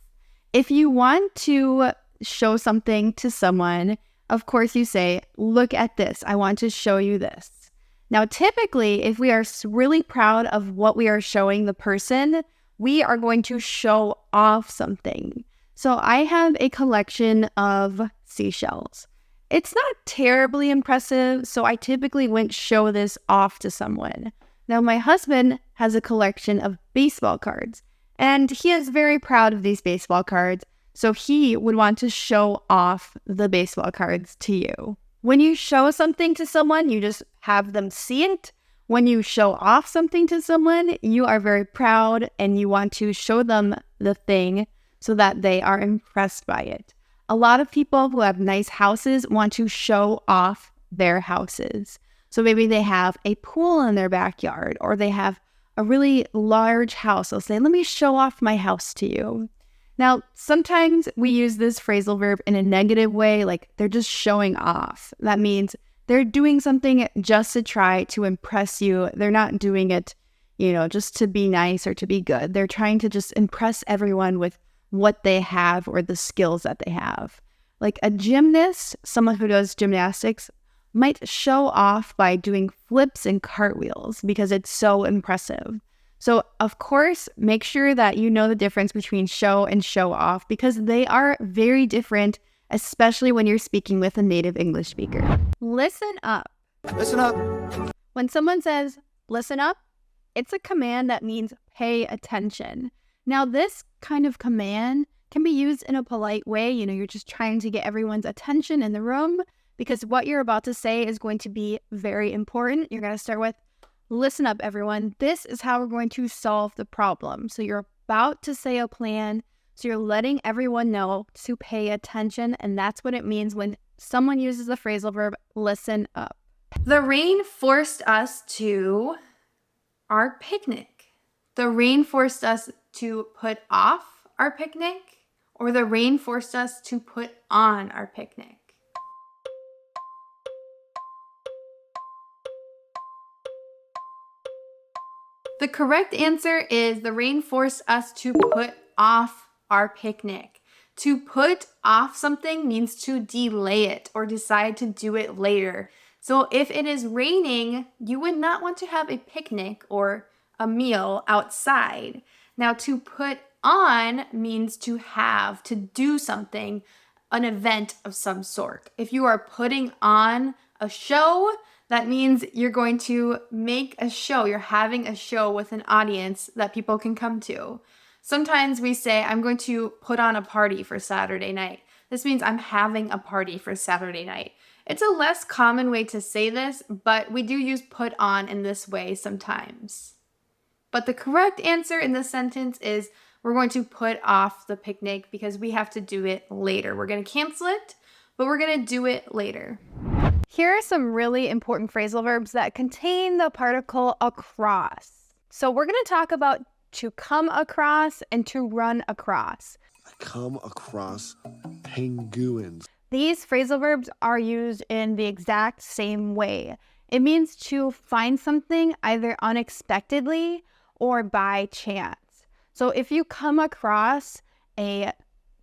If you want to show something to someone, Of course, you say, look at this. I want to show you this. Now, typically, if we are really proud of what we are showing the person, we are going to show off something. So I have a collection of seashells. It's not terribly impressive, so I typically wouldn't show this off to someone. Now, my husband has a collection of baseball cards, and he is very proud of these baseball cards, so he would want to show off the baseball cards to you. When you show something to someone, you just have them see it. When you show off something to someone, you are very proud and you want to show them the thing so that they are impressed by it. A lot of people who have nice houses want to show off their houses. So maybe they have a pool in their backyard, or they have a really large house. They'll say, let me show off my house to you. Now, sometimes we use this phrasal verb in a negative way, like they're just showing off. That means they're doing something just to try to impress you. They're not doing it, just to be nice or to be good. They're trying to just impress everyone with what they have or the skills that they have. Like a gymnast, someone who does gymnastics, might show off by doing flips and cartwheels because it's so impressive. So, of course, make sure that you know the difference between show and show off because they are very different, especially when you're speaking with a native English speaker. Listen up. Listen up. When someone says, listen up, it's a command that means pay attention. Now, this kind of command can be used in a polite way. You're just trying to get everyone's attention in the room because what you're about to say is going to be very important. You're going to start with, listen up, everyone. This is how we're going to solve the problem. So you're about to say a plan. So you're letting everyone know to pay attention. And that's what it means when someone uses the phrasal verb, listen up. The rain forced us to our picnic. The rain forced us to put off our picnic, or the rain forced us to put on our picnic. The correct answer is the rain forced us to put off our picnic. To put off something means to delay it or decide to do it later. So if it is raining, you would not want to have a picnic or a meal outside. Now, to put on means to have, to do something, an event of some sort. If you are putting on a show, that means you're going to make a show. You're having a show with an audience that people can come to. Sometimes we say, I'm going to put on a party for Saturday night. This means I'm having a party for Saturday night. It's a less common way to say this, but we do use put on in this way sometimes. But the correct answer in this sentence is we're going to put off the picnic because we have to do it later. We're going to cancel it, but we're going to do it later. Here are some really important phrasal verbs that contain the particle across. So we're going to talk about to come across and to run across. I come across penguins. These phrasal verbs are used in the exact same way. It means to find something either unexpectedly or by chance. So if you come across a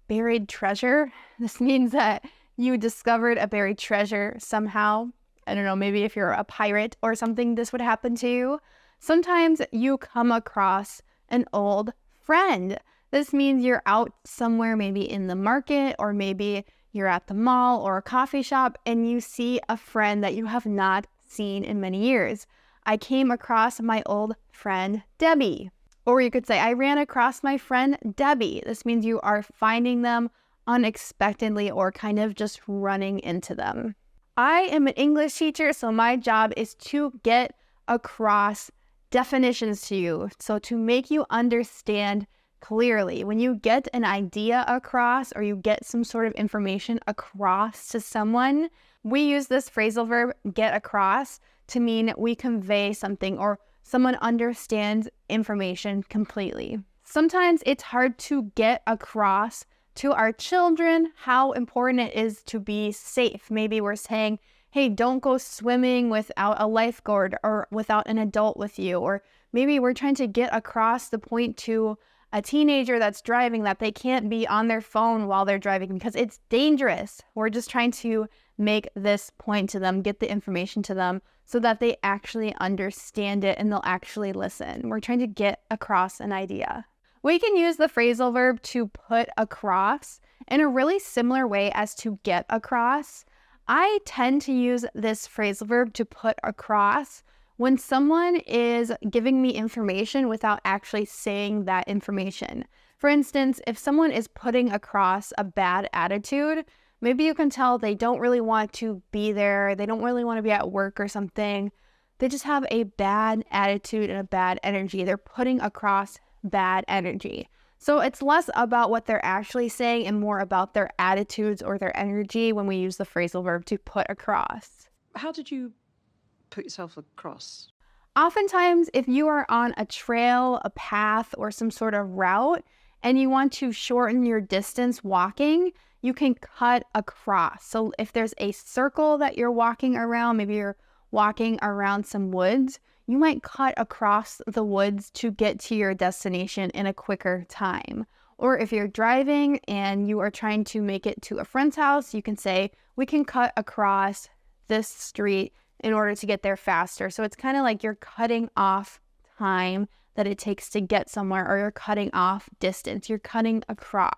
buried treasure, this means that you discovered a buried treasure somehow. I don't know, maybe if you're a pirate or something, this would happen to you. Sometimes you come across an old friend. This means you're out somewhere, maybe in the market, or maybe you're at the mall or a coffee shop, and you see a friend that you have not seen in many years. I came across my old friend, Debbie. Or you could say, I ran across my friend, Debbie. This means you are finding them unexpectedly or kind of just running into them. I am an English teacher, so my job is to get across definitions to you. So to make you understand clearly, when you get an idea across or you get some sort of information across to someone, we use this phrasal verb, get across, to mean we convey something or someone understands information completely. Sometimes it's hard to get across to our children how important it is to be safe. Maybe we're saying, hey, don't go swimming without a lifeguard or without an adult with you. Or maybe we're trying to get across the point to a teenager that's driving that they can't be on their phone while they're driving because it's dangerous. We're just trying to make this point to them, get the information to them so that they actually understand it and they'll actually listen. We're trying to get across an idea. We can use the phrasal verb to put across in a really similar way as to get across. I tend to use this phrasal verb to put across when someone is giving me information without actually saying that information. For instance, if someone is putting across a bad attitude, maybe you can tell they don't really want to be there, they don't really want to be at work or something. They just have a bad attitude and a bad energy. They're putting across bad energy. So it's less about what they're actually saying and more about their attitudes or their energy when we use the phrasal verb to put across. How did you put yourself across? Oftentimes, if you are on a trail, a path, or some sort of route, and you want to shorten your distance walking, you can cut across. So if there's a circle that you're walking around, maybe you're walking around some woods, you might cut across the woods to get to your destination in a quicker time. Or if you're driving and you are trying to make it to a friend's house, you can say, we can cut across this street in order to get there faster. So it's kind of like you're cutting off time that it takes to get somewhere, or you're cutting off distance. You're cutting across.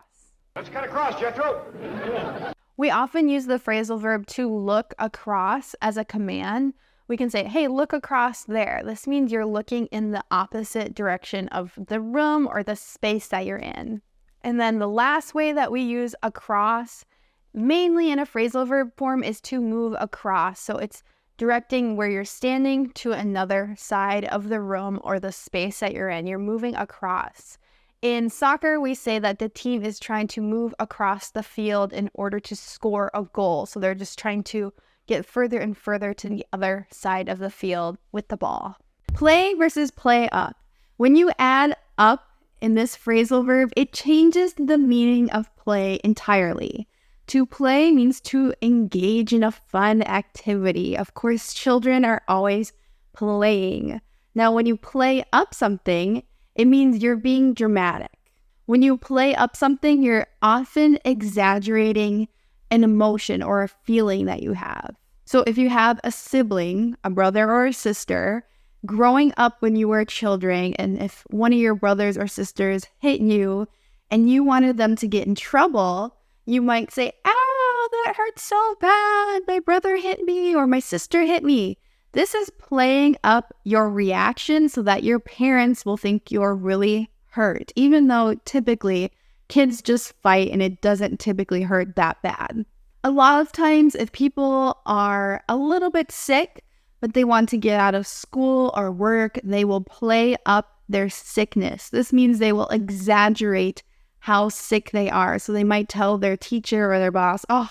Let's cut across, Jethro. We often use the phrasal verb to look across as a command. We can say, hey, look across there. This means you're looking in the opposite direction of the room or the space that you're in. And then the last way that we use across, mainly in a phrasal verb form, is to move across. So it's directing where you're standing to another side of the room or the space that you're in. You're moving across. In soccer, we say that the team is trying to move across the field in order to score a goal. So they're just trying to get further and further to the other side of the field with the ball. Play versus play up. When you add up in this phrasal verb, it changes the meaning of play entirely. To play means to engage in a fun activity. Of course, children are always playing. Now, when you play up something, it means you're being dramatic. When you play up something, you're often exaggerating an emotion or a feeling that you have. So if you have a sibling, a brother or a sister, growing up when you were children, and if one of your brothers or sisters hit you and you wanted them to get in trouble, you might say, ow, that hurts so bad. My brother hit me or my sister hit me. This is playing up your reaction so that your parents will think you're really hurt, even though typically kids just fight and it doesn't typically hurt that bad. A lot of times, if people are a little bit sick, but they want to get out of school or work, they will play up their sickness. This means they will exaggerate how sick they are. So they might tell their teacher or their boss, oh,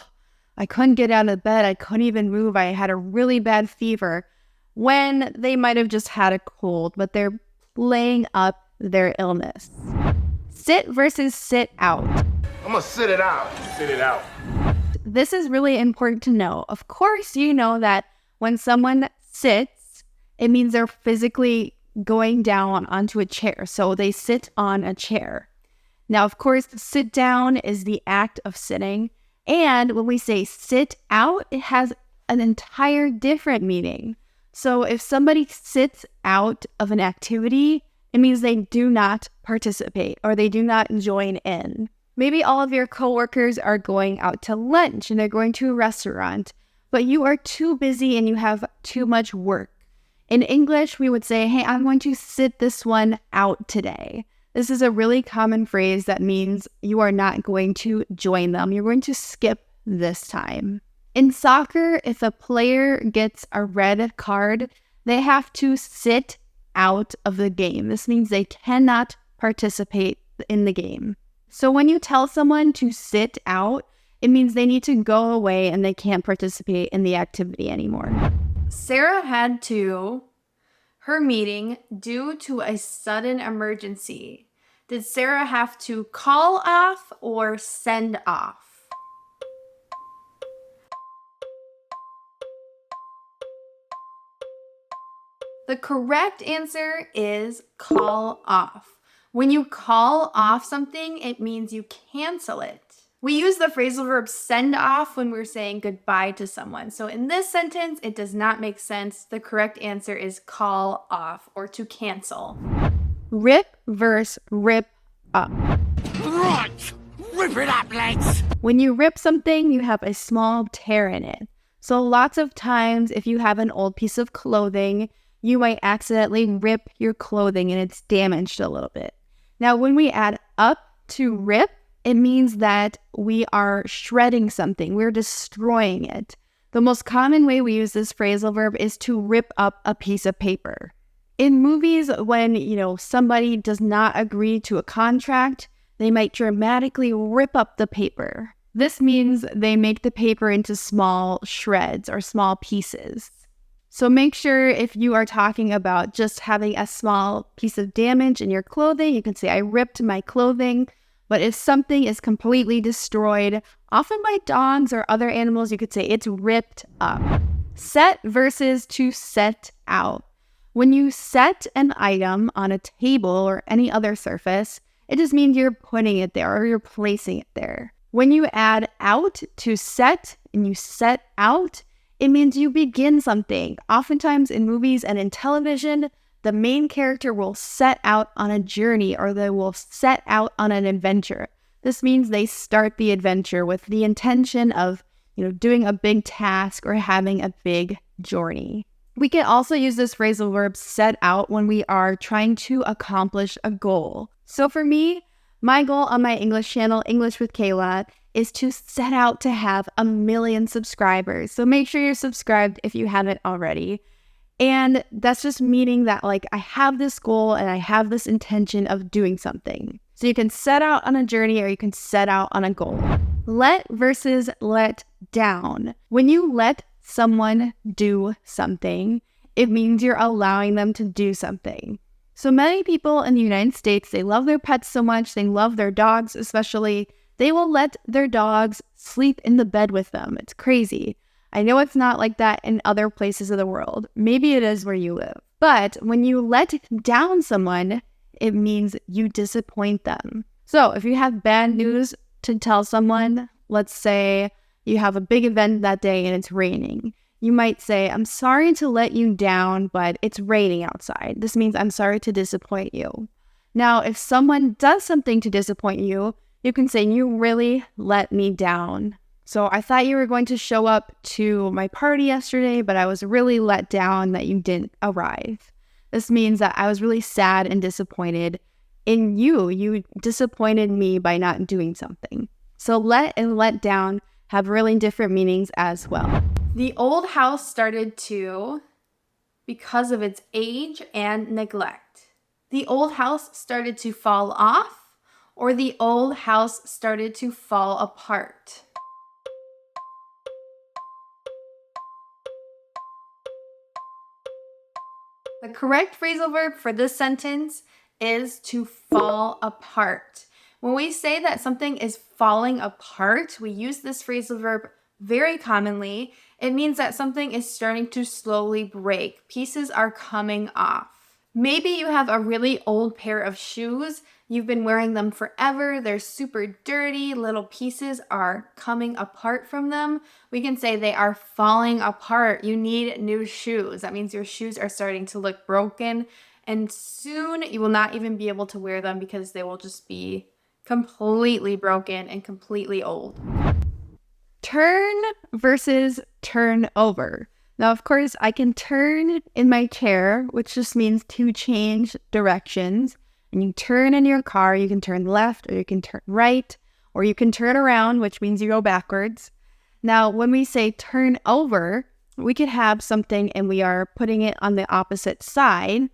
I couldn't get out of bed. I couldn't even move. I had a really bad fever, when they might have just had a cold, but they're playing up their illness. Sit versus sit out. I'm gonna sit it out. Sit it out. This is really important to know. Of course, you know that when someone sits, it means they're physically going down onto a chair. So they sit on a chair. Now, of course, sit down is the act of sitting. And when we say sit out, it has an entire different meaning. So if somebody sits out of an activity, it means they do not participate or they do not join in. Maybe all of your coworkers are going out to lunch and they're going to a restaurant, but you are too busy and you have too much work. In English, we would say, hey, I'm going to sit this one out today. This is a really common phrase that means you are not going to join them. You're going to skip this time. In soccer, if a player gets a red card, they have to sit out of the game. This means they cannot participate in the game. So when you tell someone to sit out, it means they need to go away and they can't participate in the activity anymore. Sarah had her meeting due to a sudden emergency. Did Sarah have to call off or send off? The correct answer is call off. When you call off something, it means you cancel it. We use the phrasal verb send off when we're saying goodbye to someone. So in this sentence, it does not make sense. The correct answer is call off or to cancel. Rip versus rip up. Right! Rip it up, lads! When you rip something, you have a small tear in it. So lots of times, if you have an old piece of clothing, you might accidentally rip your clothing and it's damaged a little bit. Now, when we add up to rip, it means that we are shredding something. We're destroying it. The most common way we use this phrasal verb is to rip up a piece of paper. In movies, when, somebody does not agree to a contract, they might dramatically rip up the paper. This means they make the paper into small shreds or small pieces. So make sure if you are talking about just having a small piece of damage in your clothing, you can say, I ripped my clothing. But if something is completely destroyed, often by dogs or other animals, you could say it's ripped up. Set versus to set out. When you set an item on a table or any other surface, it just means you're putting it there or you're placing it there. When you add out to set and you set out, it means you begin something. Oftentimes in movies and in television, the main character will set out on a journey or they will set out on an adventure. This means they start the adventure with the intention of, doing a big task or having a big journey. We can also use this phrasal verb set out when we are trying to accomplish a goal. So for me, my goal on my English channel, English with Kayla, is to set out to have 1 million subscribers. So make sure you're subscribed if you haven't already. And that's just meaning that I have this goal and I have this intention of doing something. So you can set out on a journey or you can set out on a goal. Let versus let down. When you let someone do something, it means you're allowing them to do something. So many people in the United States, they love their pets so much, they love their dogs especially, they will let their dogs sleep in the bed with them. It's crazy. I know it's not like that in other places of the world. Maybe it is where you live. But when you let down someone, it means you disappoint them. So if you have bad news to tell someone, let's say you have a big event that day and it's raining. You might say, I'm sorry to let you down, but it's raining outside. This means I'm sorry to disappoint you. Now, if someone does something to disappoint you, you can say, you really let me down. So I thought you were going to show up to my party yesterday, but I was really let down that you didn't arrive. This means that I was really sad and disappointed in you. You disappointed me by not doing something. So let and let down have really different meanings as well. The old house started to because of its age and neglect. The old house started to fall off, or the old house started to fall apart. The correct phrasal verb for this sentence is to fall apart. When we say that something is falling apart, we use this phrasal verb very commonly. It means that something is starting to slowly break. Pieces are coming off. Maybe you have a really old pair of shoes. You've been wearing them forever. They're super dirty. Little pieces are coming apart from them. We can say they are falling apart. You need new shoes. That means your shoes are starting to look broken. And soon you will not even be able to wear them because they will just be completely broken and completely old. Turn versus turn over. Now, of course, I can turn in my chair, which just means to change directions. And you turn in your car, you can turn left or you can turn right, or you can turn around, which means you go backwards. Now, when we say turn over, we could have something and we are putting it on the opposite side,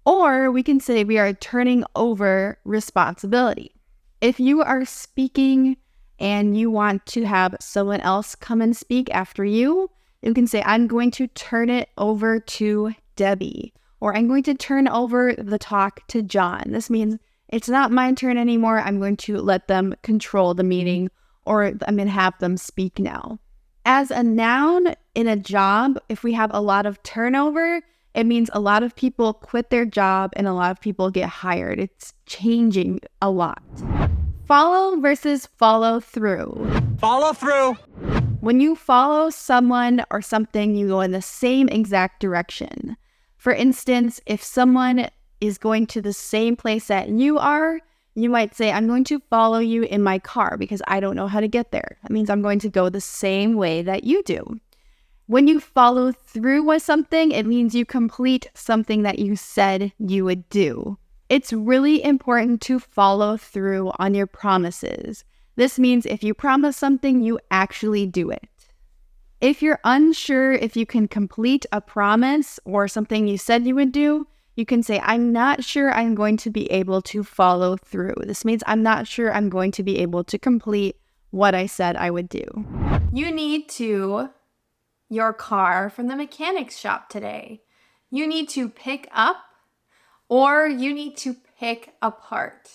or we can say we are turning over responsibility. If you are speaking and you want to have someone else come and speak after you, you can say, I'm going to turn it over to Debbie, or I'm going to turn over the talk to John. This means it's not my turn anymore. I'm going to let them control the meeting, or I'm going to have them speak now. As a noun in a job, if we have a lot of turnover, it means a lot of people quit their job and a lot of people get hired. It's changing a lot. Follow versus follow through. Follow through. When you follow someone or something, you go in the same exact direction. For instance, if someone is going to the same place that you are, you might say, I'm going to follow you in my car because I don't know how to get there. That means I'm going to go the same way that you do. When you follow through with something, it means you complete something that you said you would do. It's really important to follow through on your promises. This means if you promise something, you actually do it. If you're unsure if you can complete a promise or something you said you would do, you can say, I'm not sure I'm going to be able to follow through. This means I'm not sure I'm going to be able to complete what I said I would do. You need your car from the mechanic's shop today. You need to pick up or you need to pick apart.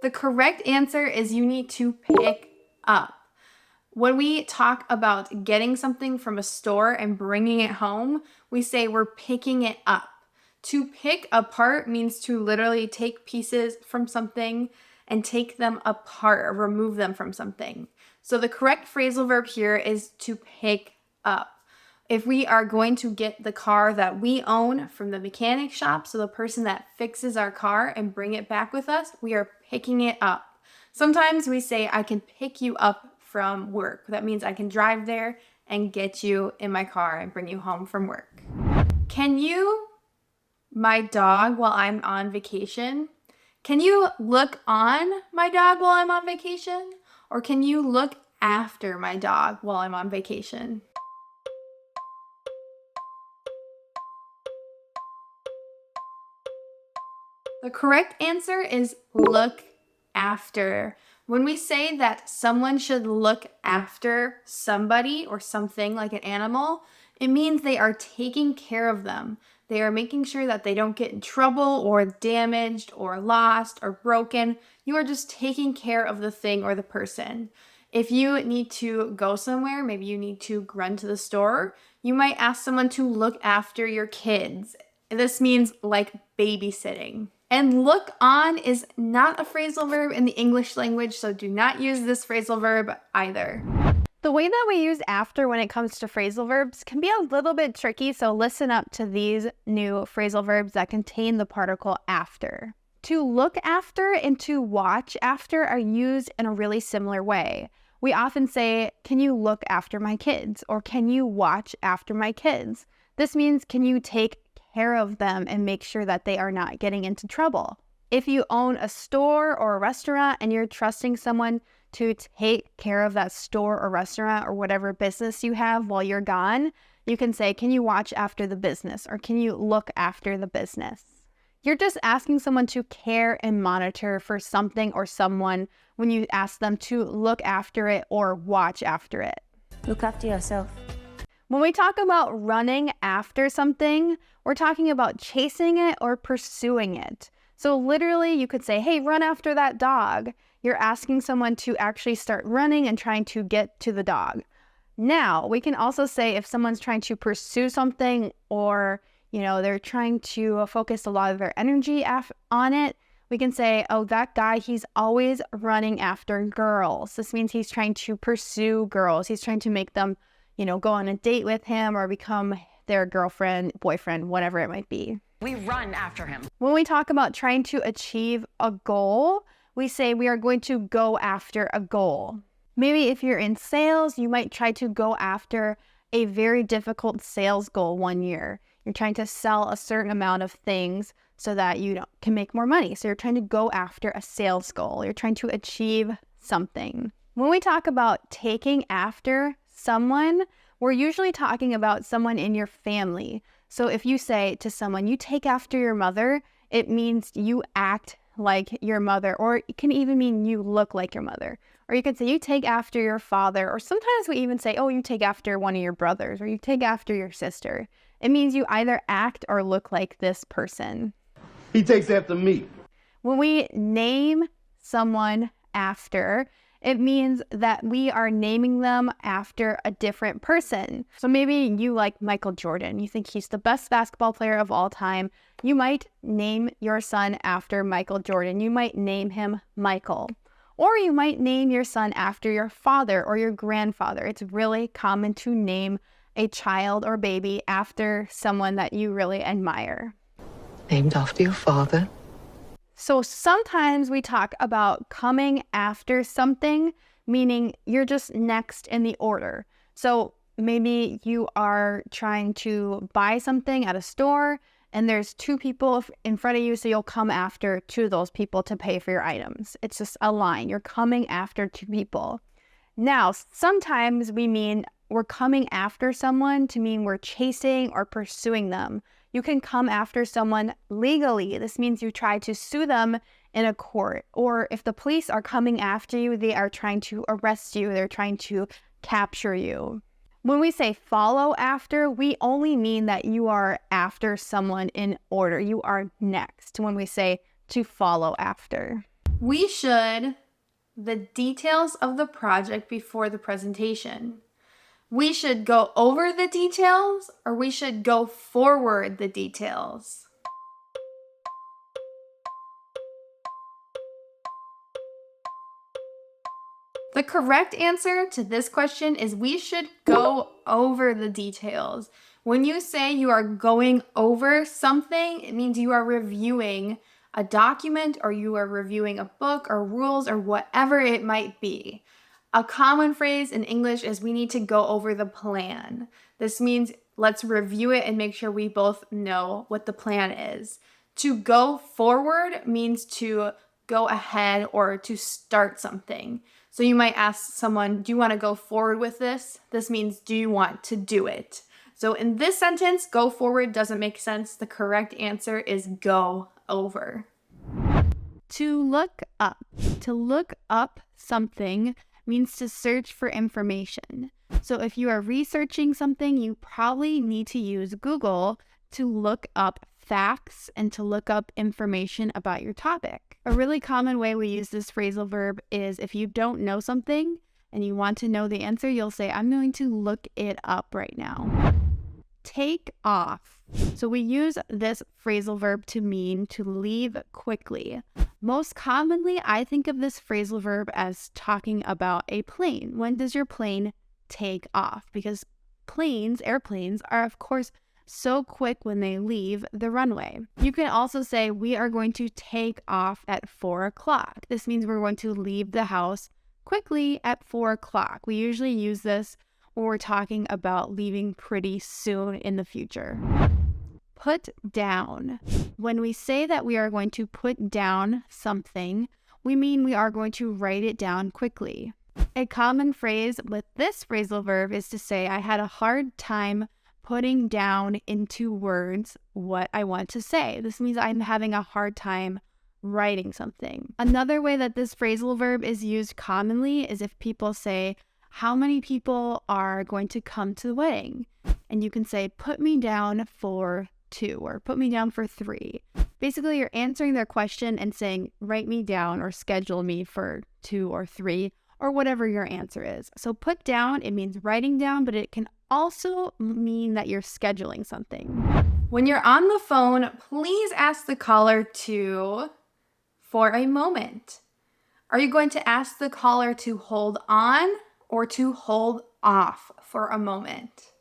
The correct answer is you need to pick up. When we talk about getting something from a store and bringing it home, we say we're picking it up. To pick apart means to literally take pieces from something and take them apart or remove them from something. So the correct phrasal verb here is to pick up. If we are going to get the car that we own from the mechanic shop, so the person that fixes our car, and bring it back with us, we are picking it up. Sometimes we say, I can pick you up from work. That means I can drive there and get you in my car and bring you home from work. Can you, my dog, while I'm on vacation? Can you look on my dog while I'm on vacation? Or can you look after my dog while I'm on vacation? The correct answer is look after. When we say that someone should look after somebody or something like an animal, it means they are taking care of them. They are making sure that they don't get in trouble or damaged or lost or broken. You are just taking care of the thing or the person. If you need to go somewhere, maybe you need to run to the store, you might ask someone to look after your kids. This means like babysitting. And look on is not a phrasal verb in the English language, so do not use this phrasal verb either. The way that we use after when it comes to phrasal verbs can be a little bit tricky, so listen up to these new phrasal verbs that contain the particle after. To look after and to watch after are used in a really similar way. We often say, can you look after my kids? Or can you watch after my kids? This means, can you take care of them and make sure that they are not getting into trouble? If you own a store or a restaurant and you're trusting someone to take care of that store or restaurant or whatever business you have while you're gone, you can say, can you watch after the business? Or can you look after the business? You're just asking someone to care and monitor for something or someone when you ask them to look after it or watch after it. Look after yourself. When we talk about running after something, we're talking about chasing it or pursuing it. So literally you could say, hey, run after that dog. You're asking someone to actually start running and trying to get to the dog. Now, we can also say if someone's trying to pursue something or, they're trying to focus a lot of their energy on it, we can say, oh, that guy, he's always running after girls. This means he's trying to pursue girls. He's trying to make them go on a date with him or become their girlfriend, boyfriend, whatever it might be. We run after him. When we talk about trying to achieve a goal, we say we are going to go after a goal. Maybe if you're in sales, you might try to go after a very difficult sales goal one year. You're trying to sell a certain amount of things so that you can make more money. So you're trying to go after a sales goal. You're trying to achieve something. When we talk about taking after someone, we're usually talking about someone in your family. So if you say to someone, you take after your mother, it means you act like your mother, or it can even mean you look like your mother. Or you could say you take after your father, or sometimes we even say, oh, you take after one of your brothers, or you take after your sister. It means you either act or look like this person. He takes after me. When we name someone after, It means that we are naming them after a different person. So maybe you like Michael Jordan. You think he's the best basketball player of all time. You might name your son after Michael Jordan. You might name him Michael. Or you might name your son after your father or your grandfather. It's really common to name a child or baby after someone that you really admire. Named after your father? So sometimes we talk about coming after something, meaning you're just next in the order. So maybe you are trying to buy something at a store and there's two people in front of you, so you'll come after two of those people to pay for your items. It's just a line. You're coming after two people. Now, sometimes we mean we're coming after someone to mean we're chasing or pursuing them. You can come after someone legally. This means you try to sue them in a court. Or if the police are coming after you, they are trying to arrest you. They're trying to capture you. When we say follow after, we only mean that you are after someone in order. You are next when we say to follow after. We should the details of the project before the presentation. We should go over the details or we should go forward the details. The correct answer to this question is we should go over the details. When you say you are going over something, it means you are reviewing a document or you are reviewing a book or rules or whatever it might be. A common phrase in English is we need to go over the plan. This means let's review it and make sure we both know what the plan is. To go forward means to go ahead or to start something. So you might ask someone, do you want to go forward with this? This means, do you want to do it? So in this sentence, go forward doesn't make sense. The correct answer is go over. To look up. To look up something means to search for information. So if you are researching something, you probably need to use Google to look up facts and to look up information about your topic. A really common way we use this phrasal verb is if you don't know something and you want to know the answer, you'll say, I'm going to look it up right now. Take off. So we use this phrasal verb to mean to leave quickly. Most commonly, I think of this phrasal verb as talking about a plane. When does your plane take off? Because airplanes are, of course, so quick when they leave the runway. You can also say we are going to take off at 4 o'clock. This means we're going to leave the house quickly at 4 o'clock. We usually use this when we're talking about leaving pretty soon in the future. Put down. When we say that we are going to put down something, we mean we are going to write it down quickly. A common phrase with this phrasal verb is to say I had a hard time putting down into words what I want to say. This means I'm having a hard time writing something. Another way that this phrasal verb is used commonly is if people say, how many people are going to come to the wedding? And you can say, put me down for 2 or put me down for 3. Basically, you're answering their question and saying, write me down or schedule me for 2 or 3 or whatever your answer is. So put down, it means writing down, but it can also mean that you're scheduling something. When you're on the phone, please ask the caller to for a moment. Are you going to ask the caller to hold on or to hold off for a moment?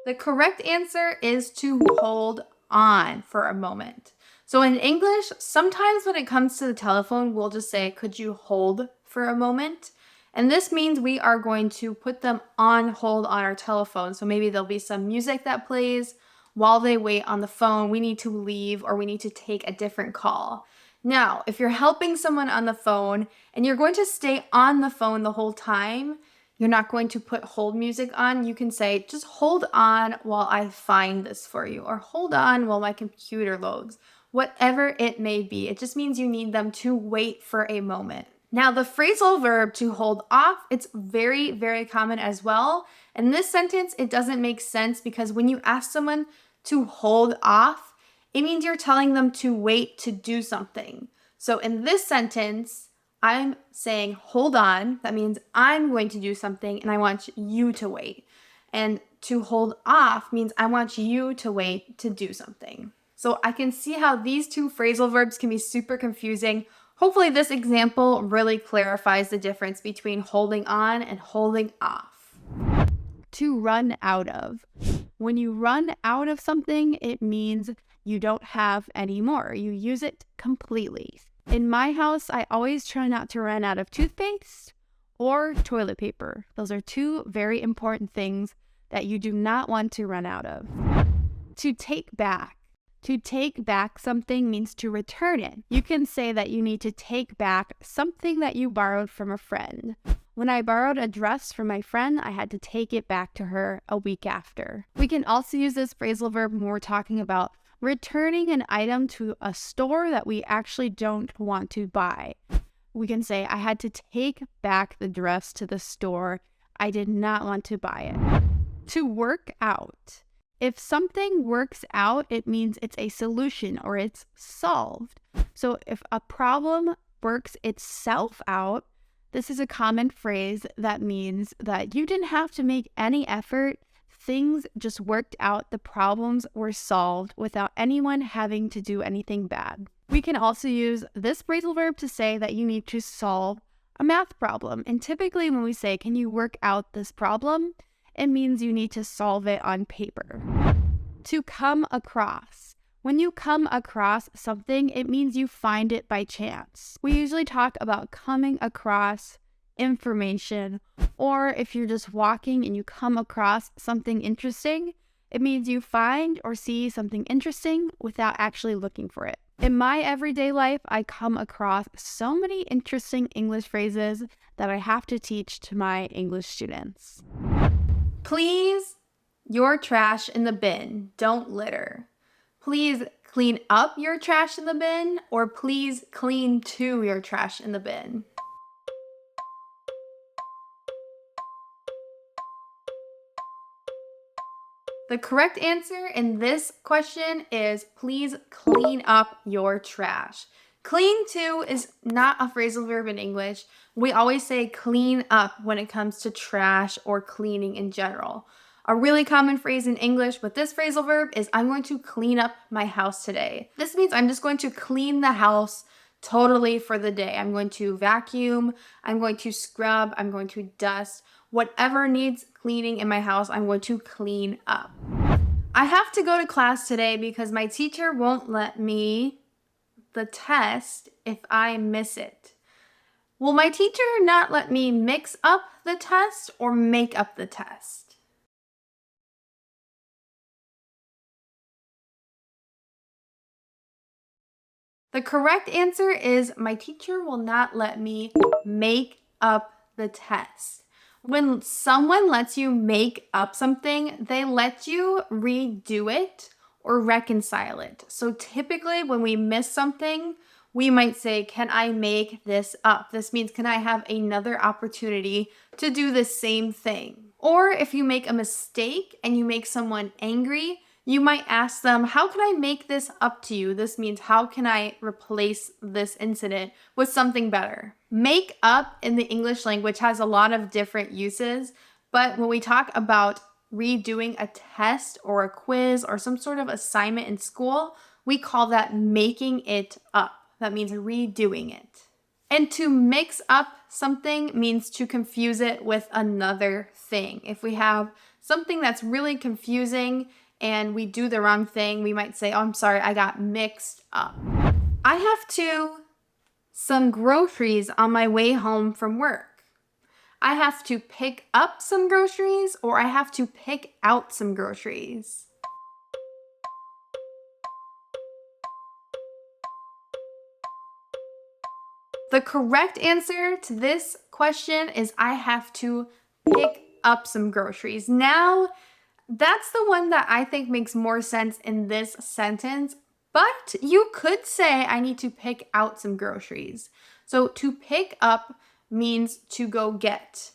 The correct answer is to hold on for a moment. So in English, sometimes when it comes to the telephone, we'll just say, could you hold for a moment? And this means we are going to put them on hold on our telephone. So maybe there'll be some music that plays while they wait on the phone. We need to leave or we need to take a different call. Now, if you're helping someone on the phone and you're going to stay on the phone the whole time, you're not going to put hold music on. You can say, just hold on while I find this for you, or hold on while my computer loads. Whatever it may be, it just means you need them to wait for a moment. Now, the phrasal verb to hold off, it's very, very common as well. In this sentence, it doesn't make sense because when you ask someone to hold off, it means you're telling them to wait to do something. So in this sentence, I'm saying, hold on. That means I'm going to do something and I want you to wait. And to hold off means I want you to wait to do something. So I can see how these two phrasal verbs can be super confusing. Hopefully this example really clarifies the difference between holding on and holding off. To run out of. When you run out of something, it means you don't have any more. You use it completely. In my house, I always try not to run out of toothpaste or toilet paper. Those are two very important things that you do not want to run out of. To take back. To take back something means to return it. You can say that you need to take back something that you borrowed from a friend. When I borrowed a dress from my friend, I had to take it back to her a week after. We can also use this phrasal verb when we're talking about returning an item to a store that we actually don't want to buy. We can say, I had to take back the dress to the store. I did not want to buy it. To work out. If something works out, it means it's a solution or it's solved. So if a problem works itself out, this is a common phrase that means that you didn't have to make any effort. Things just worked out. The problems were solved without anyone having to do anything bad. We can also use this phrasal verb to say that you need to solve a math problem. And typically when we say, can you work out this problem? It means you need to solve it on paper. To come across. When you come across something, it means you find it by chance. We usually talk about coming across information, or if you're just walking and you come across something interesting, it means you find or see something interesting without actually looking for it. In my everyday life, I come across so many interesting English phrases that I have to teach to my English students. Please, your trash in the bin. Don't litter. Please clean up your trash in the bin, or please clean to your trash in the bin. The correct answer in this question is please clean up your trash. Clean to is not a phrasal verb in English. We always say clean up when it comes to trash or cleaning in general. A really common phrase in English with this phrasal verb is I'm going to clean up my house today. This means I'm just going to clean the house totally for the day. I'm going to vacuum, I'm going to scrub, I'm going to dust. Whatever needs cleaning in my house, I'm going to clean up. I have to go to class today because my teacher won't let me the test if I miss it. Will my teacher not let me mix up the test or make up the test? The correct answer is my teacher will not let me make up the test. When someone lets you make up something, they let you redo it or reconcile it. So typically when we miss something, we might say, can I make this up? This means, can I have another opportunity to do the same thing? Or if you make a mistake and you make someone angry, you might ask them, how can I make this up to you? This means, how can I replace this incident with something better? Make up in the English language has a lot of different uses, but when we talk about redoing a test or a quiz or some sort of assignment in school, we call that making it up. That means redoing it. And to mix up something means to confuse it with another thing. If we have something that's really confusing and we do the wrong thing, we might say, oh, I'm sorry, I got mixed up. I have some groceries on my way home from work. I have to pick up some groceries, or I have to pick out some groceries. The correct answer to this question is I have to pick up some groceries. Now, that's the one that I think makes more sense in this sentence, but you could say I need to pick out some groceries. So to pick up means to go get.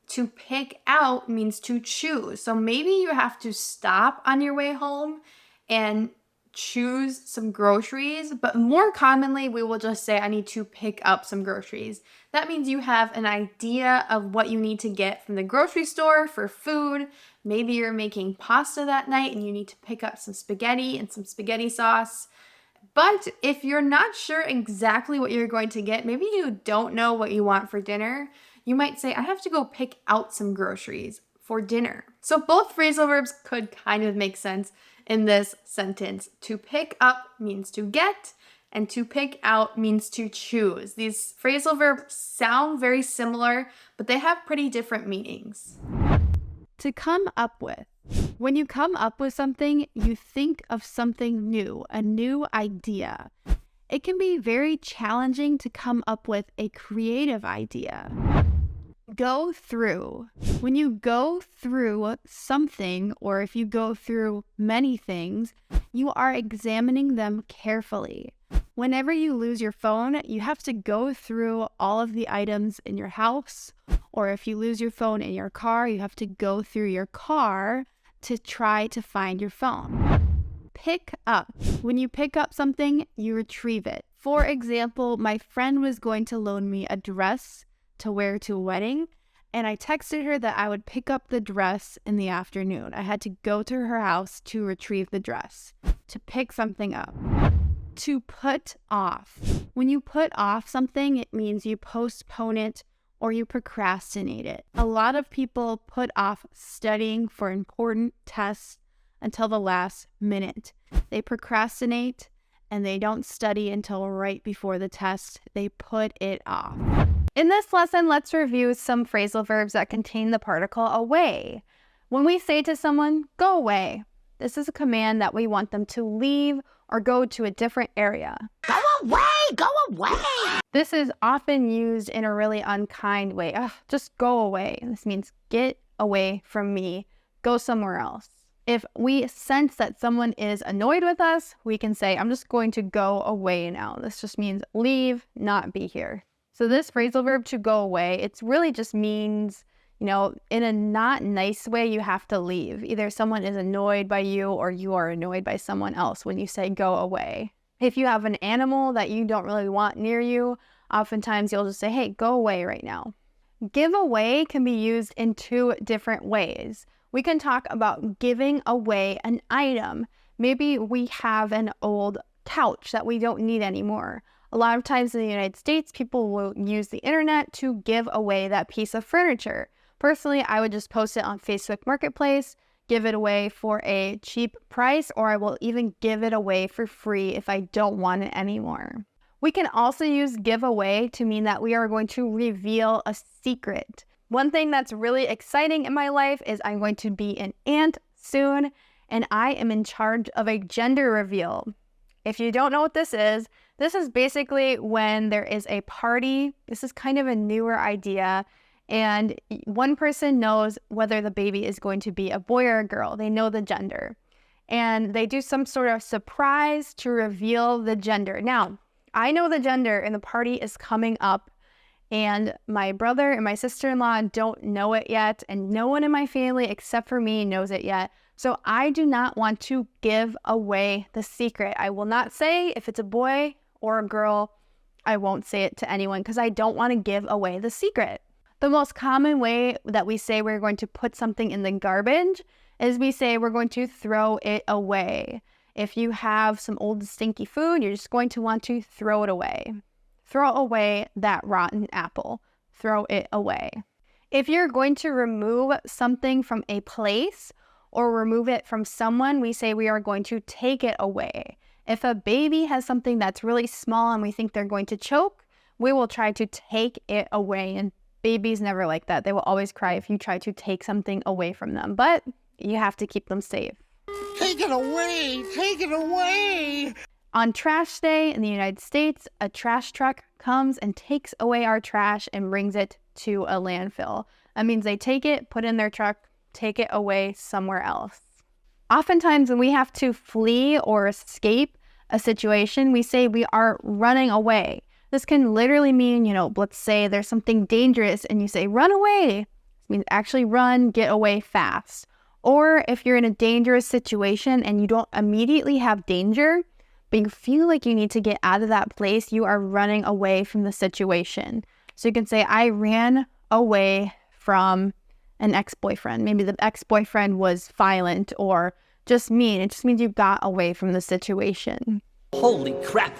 To pick out means to choose. So maybe you have to stop on your way home and choose some groceries, but more commonly, we will just say, I need to pick up some groceries. That means you have an idea of what you need to get from the grocery store for food. Maybe you're making pasta that night and you need to pick up some spaghetti and some spaghetti sauce. But if you're not sure exactly what you're going to get, maybe you don't know what you want for dinner, you might say, I have to go pick out some groceries for dinner. So both phrasal verbs could kind of make sense in this sentence. To pick up means to get, and to pick out means to choose. These phrasal verbs sound very similar, but they have pretty different meanings. To come up with. When you come up with something, you think of something new, a new idea. It can be very challenging to come up with a creative idea. Go through. When you go through something, or if you go through many things, you are examining them carefully. Whenever you lose your phone, you have to go through all of the items in your house, or if you lose your phone in your car, you have to go through your car to try to find your phone. Pick up. When you pick up something, you retrieve it. For example, my friend was going to loan me a dress to wear to a wedding, and I texted her that I would pick up the dress in the afternoon. I had to go to her house to retrieve the dress, to pick something up. To put off. When you put off something, it means you postpone it or you procrastinate it. A lot of people put off studying for important tests until the last minute. They procrastinate and they don't study until right before the test. They put it off. In this lesson, let's review some phrasal verbs that contain the particle away. When we say to someone, go away, this is a command that we want them to leave or go to a different area. Go away! Go away! This is often used in a really unkind way. Just go away. This means get away from me. Go somewhere else. If we sense that someone is annoyed with us, we can say, I'm just going to go away now. This just means leave, not be here. So this phrasal verb to go away, it really just means, in a not nice way, you have to leave. Either someone is annoyed by you or you are annoyed by someone else when you say go away. If you have an animal that you don't really want near you, oftentimes you'll just say, hey, go away right now. Give away can be used in two different ways. We can talk about giving away an item. Maybe we have an old couch that we don't need anymore. A lot of times in the United States, people will use the internet to give away that piece of furniture. Personally, I would just post it on Facebook Marketplace, give it away for a cheap price, or I will even give it away for free if I don't want it anymore. We can also use give away to mean that we are going to reveal a secret. One thing that's really exciting in my life is I'm going to be an aunt soon, and I am in charge of a gender reveal. If you don't know what this is basically when there is a party. This is kind of a newer idea. And one person knows whether the baby is going to be a boy or a girl. They know the gender. And they do some sort of surprise to reveal the gender. Now, I know the gender and the party is coming up. And my brother and my sister-in-law don't know it yet. And no one in my family except for me knows it yet. So I do not want to give away the secret. I will not say if it's a boy or a girl. I won't say it to anyone because I don't want to give away the secret. The most common way that we say we're going to put something in the garbage is we say we're going to throw it away. If you have some old stinky food, you're just going to want to throw it away. Throw away that rotten apple. Throw it away. If you're going to remove something from a place or remove it from someone, we say we are going to take it away. If a baby has something that's really small and we think they're going to choke, we will try to take it away. And babies never like that. They will always cry if you try to take something away from them, but you have to keep them safe. Take it away! Take it away! On trash day in the United States, a trash truck comes and takes away our trash and brings it to a landfill. That means they take it, put it in their truck, take it away somewhere else. Oftentimes when we have to flee or escape a situation, we say we are running away. This can literally mean, let's say there's something dangerous and you say, run away. It means actually run, get away fast. Or if you're in a dangerous situation and you don't immediately have danger, but you feel like you need to get out of that place, you are running away from the situation. So you can say, I ran away from an ex-boyfriend. Maybe the ex-boyfriend was violent or just mean. It just means you got away from the situation. Holy crap!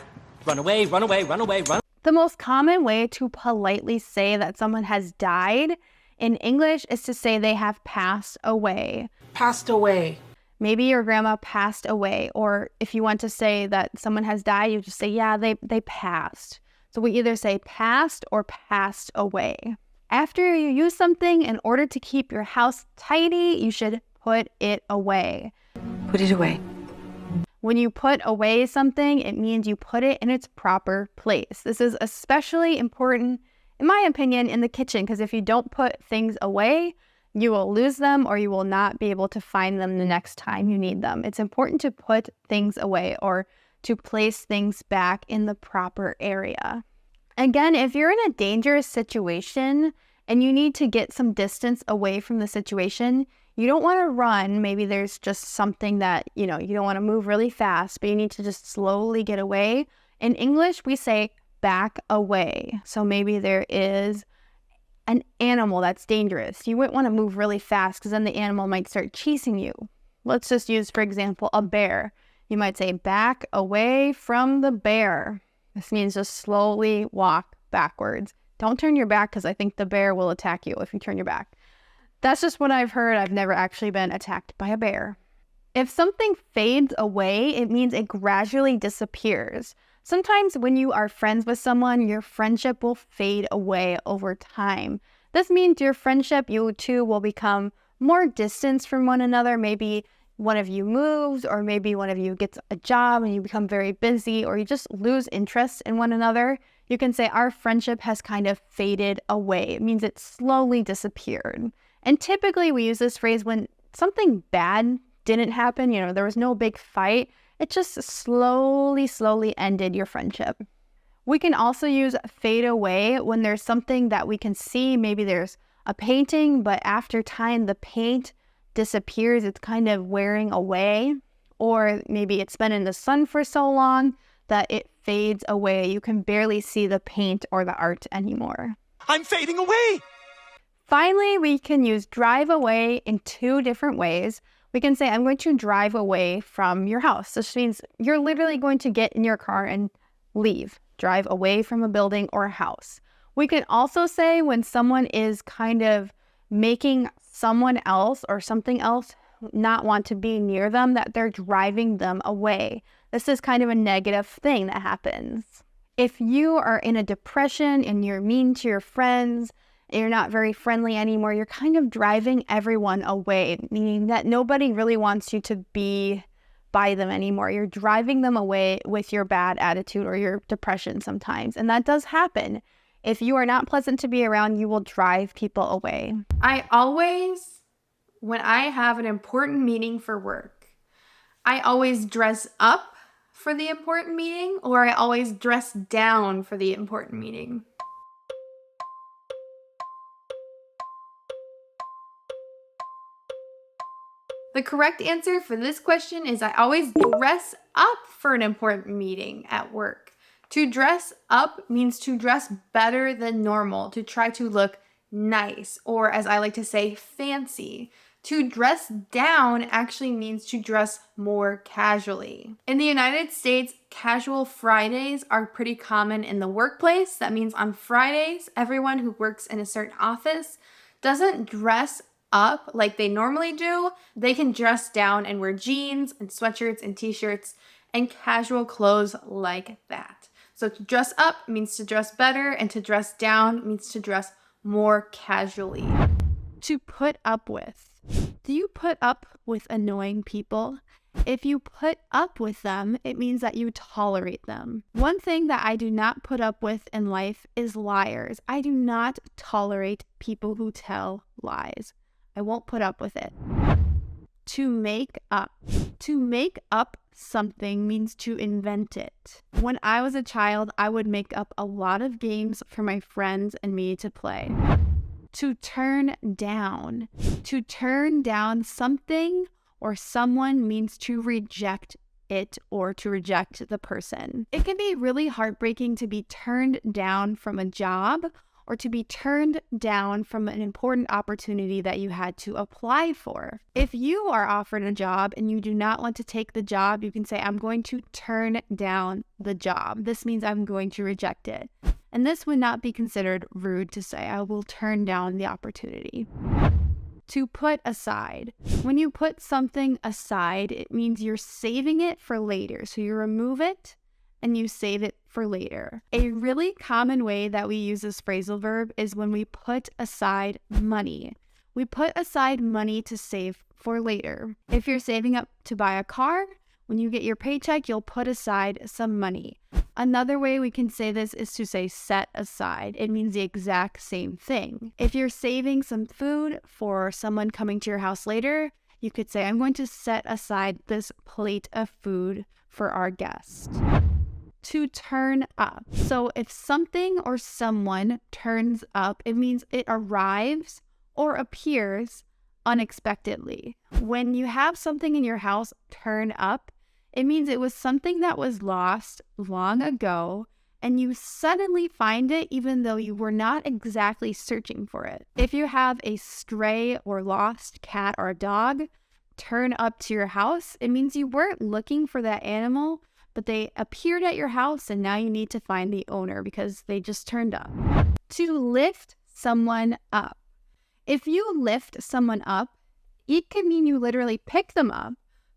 Run away, run away, run away, run. The most common way to politely say that someone has died in English is to say they have passed away. Passed away. Maybe your grandma passed away, or if you want to say that someone has died, you just say, yeah, they passed. So we either say passed or passed away. After you use something, in order to keep your house tidy, you should put it away. Put it away. When you put away something, it means you put it in its proper place. This is especially important, in my opinion, in the kitchen, because if you don't put things away, you will lose them or you will not be able to find them the next time you need them. It's important to put things away or to place things back in the proper area. Again, if you're in a dangerous situation and you need to get some distance away from the situation, you don't want to run. Maybe there's just something that, you don't want to move really fast, but you need to just slowly get away. In English, we say back away. So maybe there is an animal that's dangerous. You wouldn't want to move really fast because then the animal might start chasing you. Let's just use, for example, a bear. You might say back away from the bear. This means just slowly walk backwards. Don't turn your back because I think the bear will attack you if you turn your back. That's just what I've heard. I've never actually been attacked by a bear. If something fades away, it means it gradually disappears. Sometimes when you are friends with someone, your friendship will fade away over time. This means your friendship, you two will become more distant from one another. Maybe one of you moves, or maybe one of you gets a job and you become very busy, or you just lose interest in one another. You can say our friendship has kind of faded away. It means it slowly disappeared. And typically we use this phrase when something bad didn't happen, there was no big fight. It just slowly ended your friendship. We can also use fade away when there's something that we can see. Maybe there's a painting, but after time, the paint disappears. It's kind of wearing away. Or maybe it's been in the sun for so long that it fades away. You can barely see the paint or the art anymore. I'm fading away! Finally, we can use drive away in two different ways. We can say, I'm going to drive away from your house. This means you're literally going to get in your car and leave. Drive away from a building or a house. We can also say when someone is kind of making someone else or something else not want to be near them, that they're driving them away. This is kind of a negative thing that happens. If you are in a depression and you're mean to your friends, you're not very friendly anymore, you're kind of driving everyone away, meaning that nobody really wants you to be by them anymore. You're driving them away with your bad attitude or your depression sometimes. And that does happen. If you are not pleasant to be around, you will drive people away. I always, when I have an important meeting for work, I always dress up for the important meeting, or I always dress down for the important meeting. The correct answer for this question is I always dress up for an important meeting at work. To dress up means to dress better than normal, to try to look nice, or as I like to say, fancy. To dress down actually means to dress more casually. In the United States, casual Fridays are pretty common in the workplace. That means on Fridays, everyone who works in a certain office doesn't dress up like they normally do. They can dress down and wear jeans and sweatshirts and t-shirts and casual clothes like that. So to dress up means to dress better, and to dress down means to dress more casually. To put up with. Do you put up with annoying people? If you put up with them, it means that you tolerate them. One thing that I do not put up with in life is liars. I do not tolerate people who tell lies. I won't put up with it. To make up. To make up something means to invent it. When I was a child, I would make up a lot of games for my friends and me to play. To turn down. To turn down something or someone means to reject it or to reject the person. It can be really heartbreaking to be turned down from a job or to be turned down from an important opportunity that you had to apply for. If you are offered a job and you do not want to take the job, you can say, I'm going to turn down the job. This means I'm going to reject it. And this would not be considered rude to say, I will turn down the opportunity. To put aside. When you put something aside, it means you're saving it for later. So you remove it and you save it for later. A really common way that we use this phrasal verb is when we put aside money. We put aside money to save for later. If you're saving up to buy a car, when you get your paycheck, you'll put aside some money. Another way we can say this is to say set aside. It means the exact same thing. If you're saving some food for someone coming to your house later, you could say, I'm going to set aside this plate of food for our guest. To turn up. So if something or someone turns up, it means it arrives or appears unexpectedly. When you have something in your house turn up, it means it was something that was lost long ago and you suddenly find it even though you were not exactly searching for it. If you have a stray or lost cat or dog turn up to your house, it means you weren't looking for that animal, but they appeared at your house and now you need to find the owner because they just turned up. To lift someone up. If you lift someone up, it can mean you literally pick them up,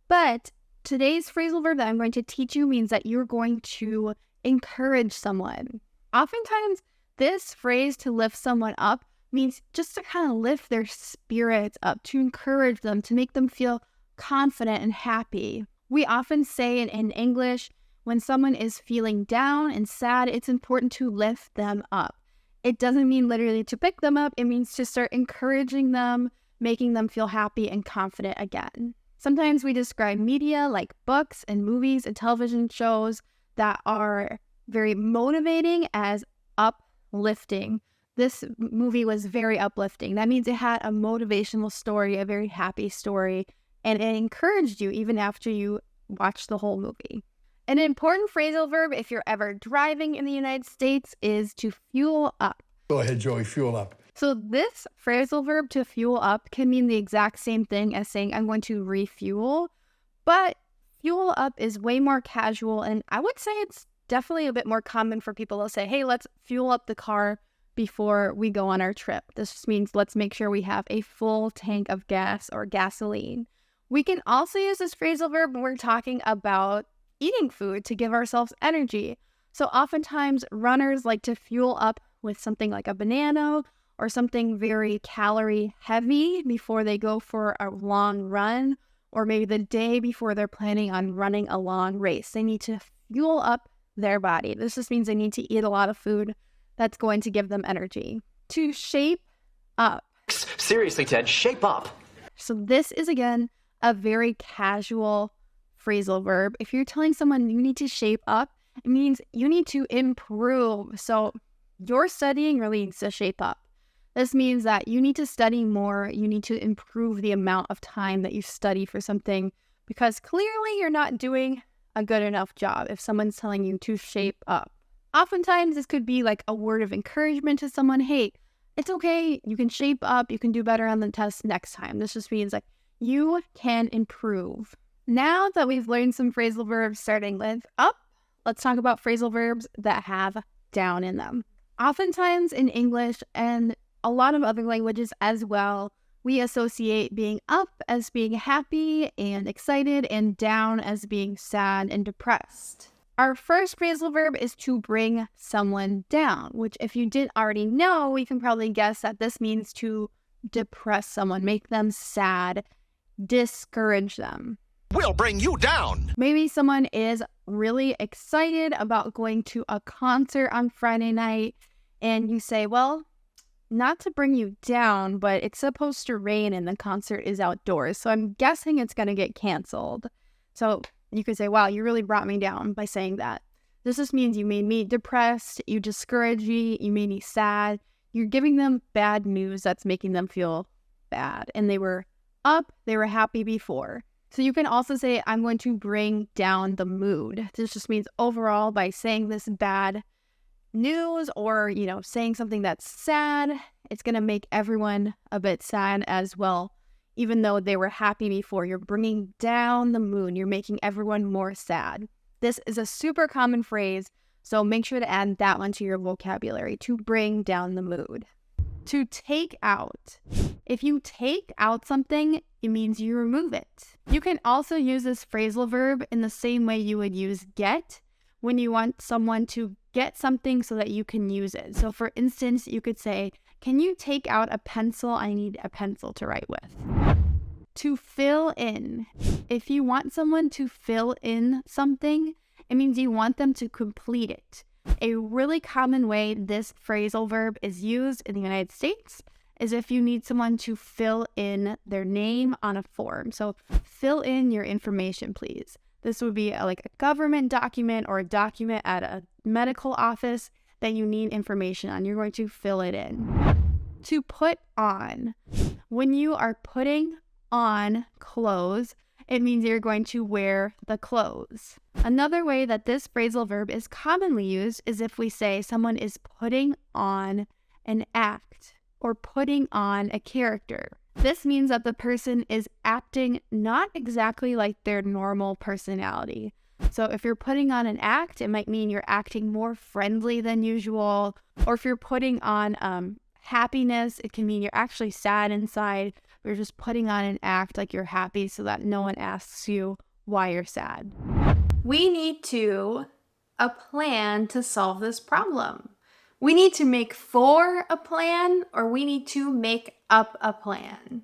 but today's phrasal verb that I'm going to teach you means that you're going to encourage someone. Oftentimes, this phrase to lift someone up means just to kind of lift their spirits up, to encourage them, to make them feel confident and happy. We often say in English, when someone is feeling down and sad, it's important to lift them up. It doesn't mean literally to pick them up. It means to start encouraging them, making them feel happy and confident again. Sometimes we describe media like books and movies and television shows that are very motivating as uplifting. This movie was very uplifting. That means it had a motivational story, a very happy story, and it encouraged you even after you watched the whole movie. An important phrasal verb, if you're ever driving in the United States, is to fuel up. Go ahead, Joey, fuel up. So this phrasal verb to fuel up can mean the exact same thing as saying I'm going to refuel, but fuel up is way more casual, and I would say it's definitely a bit more common for people to say, hey, let's fuel up the car before we go on our trip. This just means let's make sure we have a full tank of gas or gasoline. We can also use this phrasal verb when we're talking about eating food to give ourselves energy. So oftentimes runners like to fuel up with something like a banana or something very calorie heavy before they go for a long run, or maybe the day before they're planning on running a long race. They need to fuel up their body. This just means they need to eat a lot of food that's going to give them energy. To shape up. Seriously, Ted, shape up. So this is, again, a very casual phrasal verb. If you're telling someone you need to shape up, it means you need to improve. So your studying really needs to shape up. This means that you need to study more. You need to improve the amount of time that you study for something because clearly you're not doing a good enough job if someone's telling you to shape up. Oftentimes, this could be like a word of encouragement to someone. Hey, it's okay. You can shape up. You can do better on the test next time. This just means like you can improve. Now that we've learned some phrasal verbs starting with up, let's talk about phrasal verbs that have down in them. Oftentimes in English and a lot of other languages as well, we associate being up as being happy and excited and down as being sad and depressed. Our first phrasal verb is to bring someone down, which if you didn't already know, we can probably guess that this means to depress someone, make them sad, discourage them. We'll bring you down. Maybe someone is really excited about going to a concert on Friday night, and you say, well, not to bring you down, but it's supposed to rain and the concert is outdoors, so I'm guessing it's going to get canceled. So you could say, wow, you really brought me down by saying that. This just means you made me depressed, you discouraged me, you made me sad, You're giving them bad news that's making them feel bad. And they were up, they were happy before. So you can also say, I'm going to bring down the mood. This just means overall by saying this bad news or, saying something that's sad, it's going to make everyone a bit sad as well. Even though they were happy before, you're bringing down the mood. You're making everyone more sad. This is a super common phrase, so make sure to add that one to your vocabulary, to bring down the mood. To take out. If you take out something, it means you remove it. You can also use this phrasal verb in the same way you would use get when you want someone to get something so that you can use it. So for instance, you could say, can you take out a pencil? I need a pencil to write with. To fill in. If you want someone to fill in something, it means you want them to complete it. A really common way this phrasal verb is used in the United States is if you need someone to fill in their name on a form. So fill in your information, please. This would be like a government document or a document at a medical office that you need information on. You're going to fill it in. To put on. When you are putting on clothes, it means you're going to wear the clothes. Another way that this phrasal verb is commonly used is if we say someone is putting on an act or putting on a character. This means that the person is acting not exactly like their normal personality. So if you're putting on an act, it might mean you're acting more friendly than usual. Or if you're putting on happiness, it can mean you're actually sad inside. You're just putting on an act like you're happy so that no one asks you why you're sad. We need a plan to solve this problem. We need to make for a plan, or we need to make up a plan.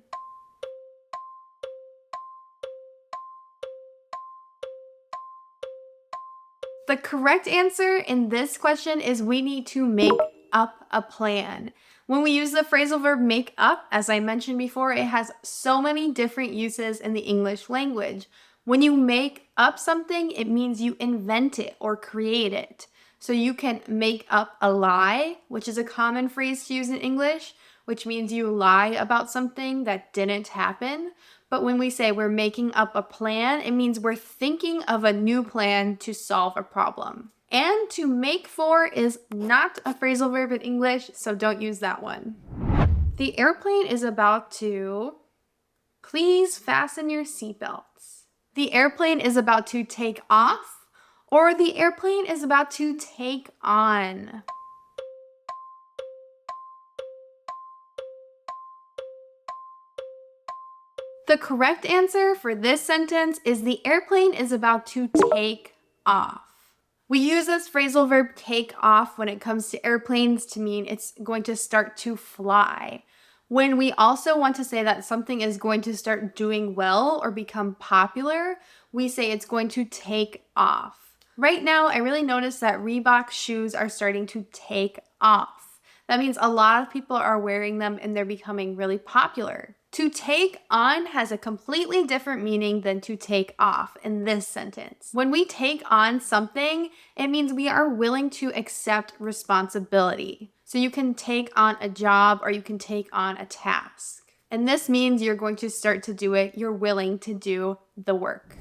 The correct answer in this question is we need to make up a plan. When we use the phrasal verb make up, as I mentioned before, it has so many different uses in the English language. When you make up something, it means you invent it or create it. So you can make up a lie, which is a common phrase to use in English, which means you lie about something that didn't happen. But when we say we're making up a plan, it means we're thinking of a new plan to solve a problem. And to make for is not a phrasal verb in English, so don't use that one. The airplane is about to... Please fasten your seatbelts. The airplane is about to take off, or the airplane is about to take on. The correct answer for this sentence is the airplane is about to take off. We use this phrasal verb take off when it comes to airplanes to mean it's going to start to fly. When we also want to say that something is going to start doing well or become popular, we say it's going to take off. Right now, I really noticed that Reebok shoes are starting to take off. That means a lot of people are wearing them and they're becoming really popular. To take on has a completely different meaning than to take off in this sentence. When we take on something, it means we are willing to accept responsibility. So you can take on a job or you can take on a task. And this means you're going to start to do it. You're willing to do the work.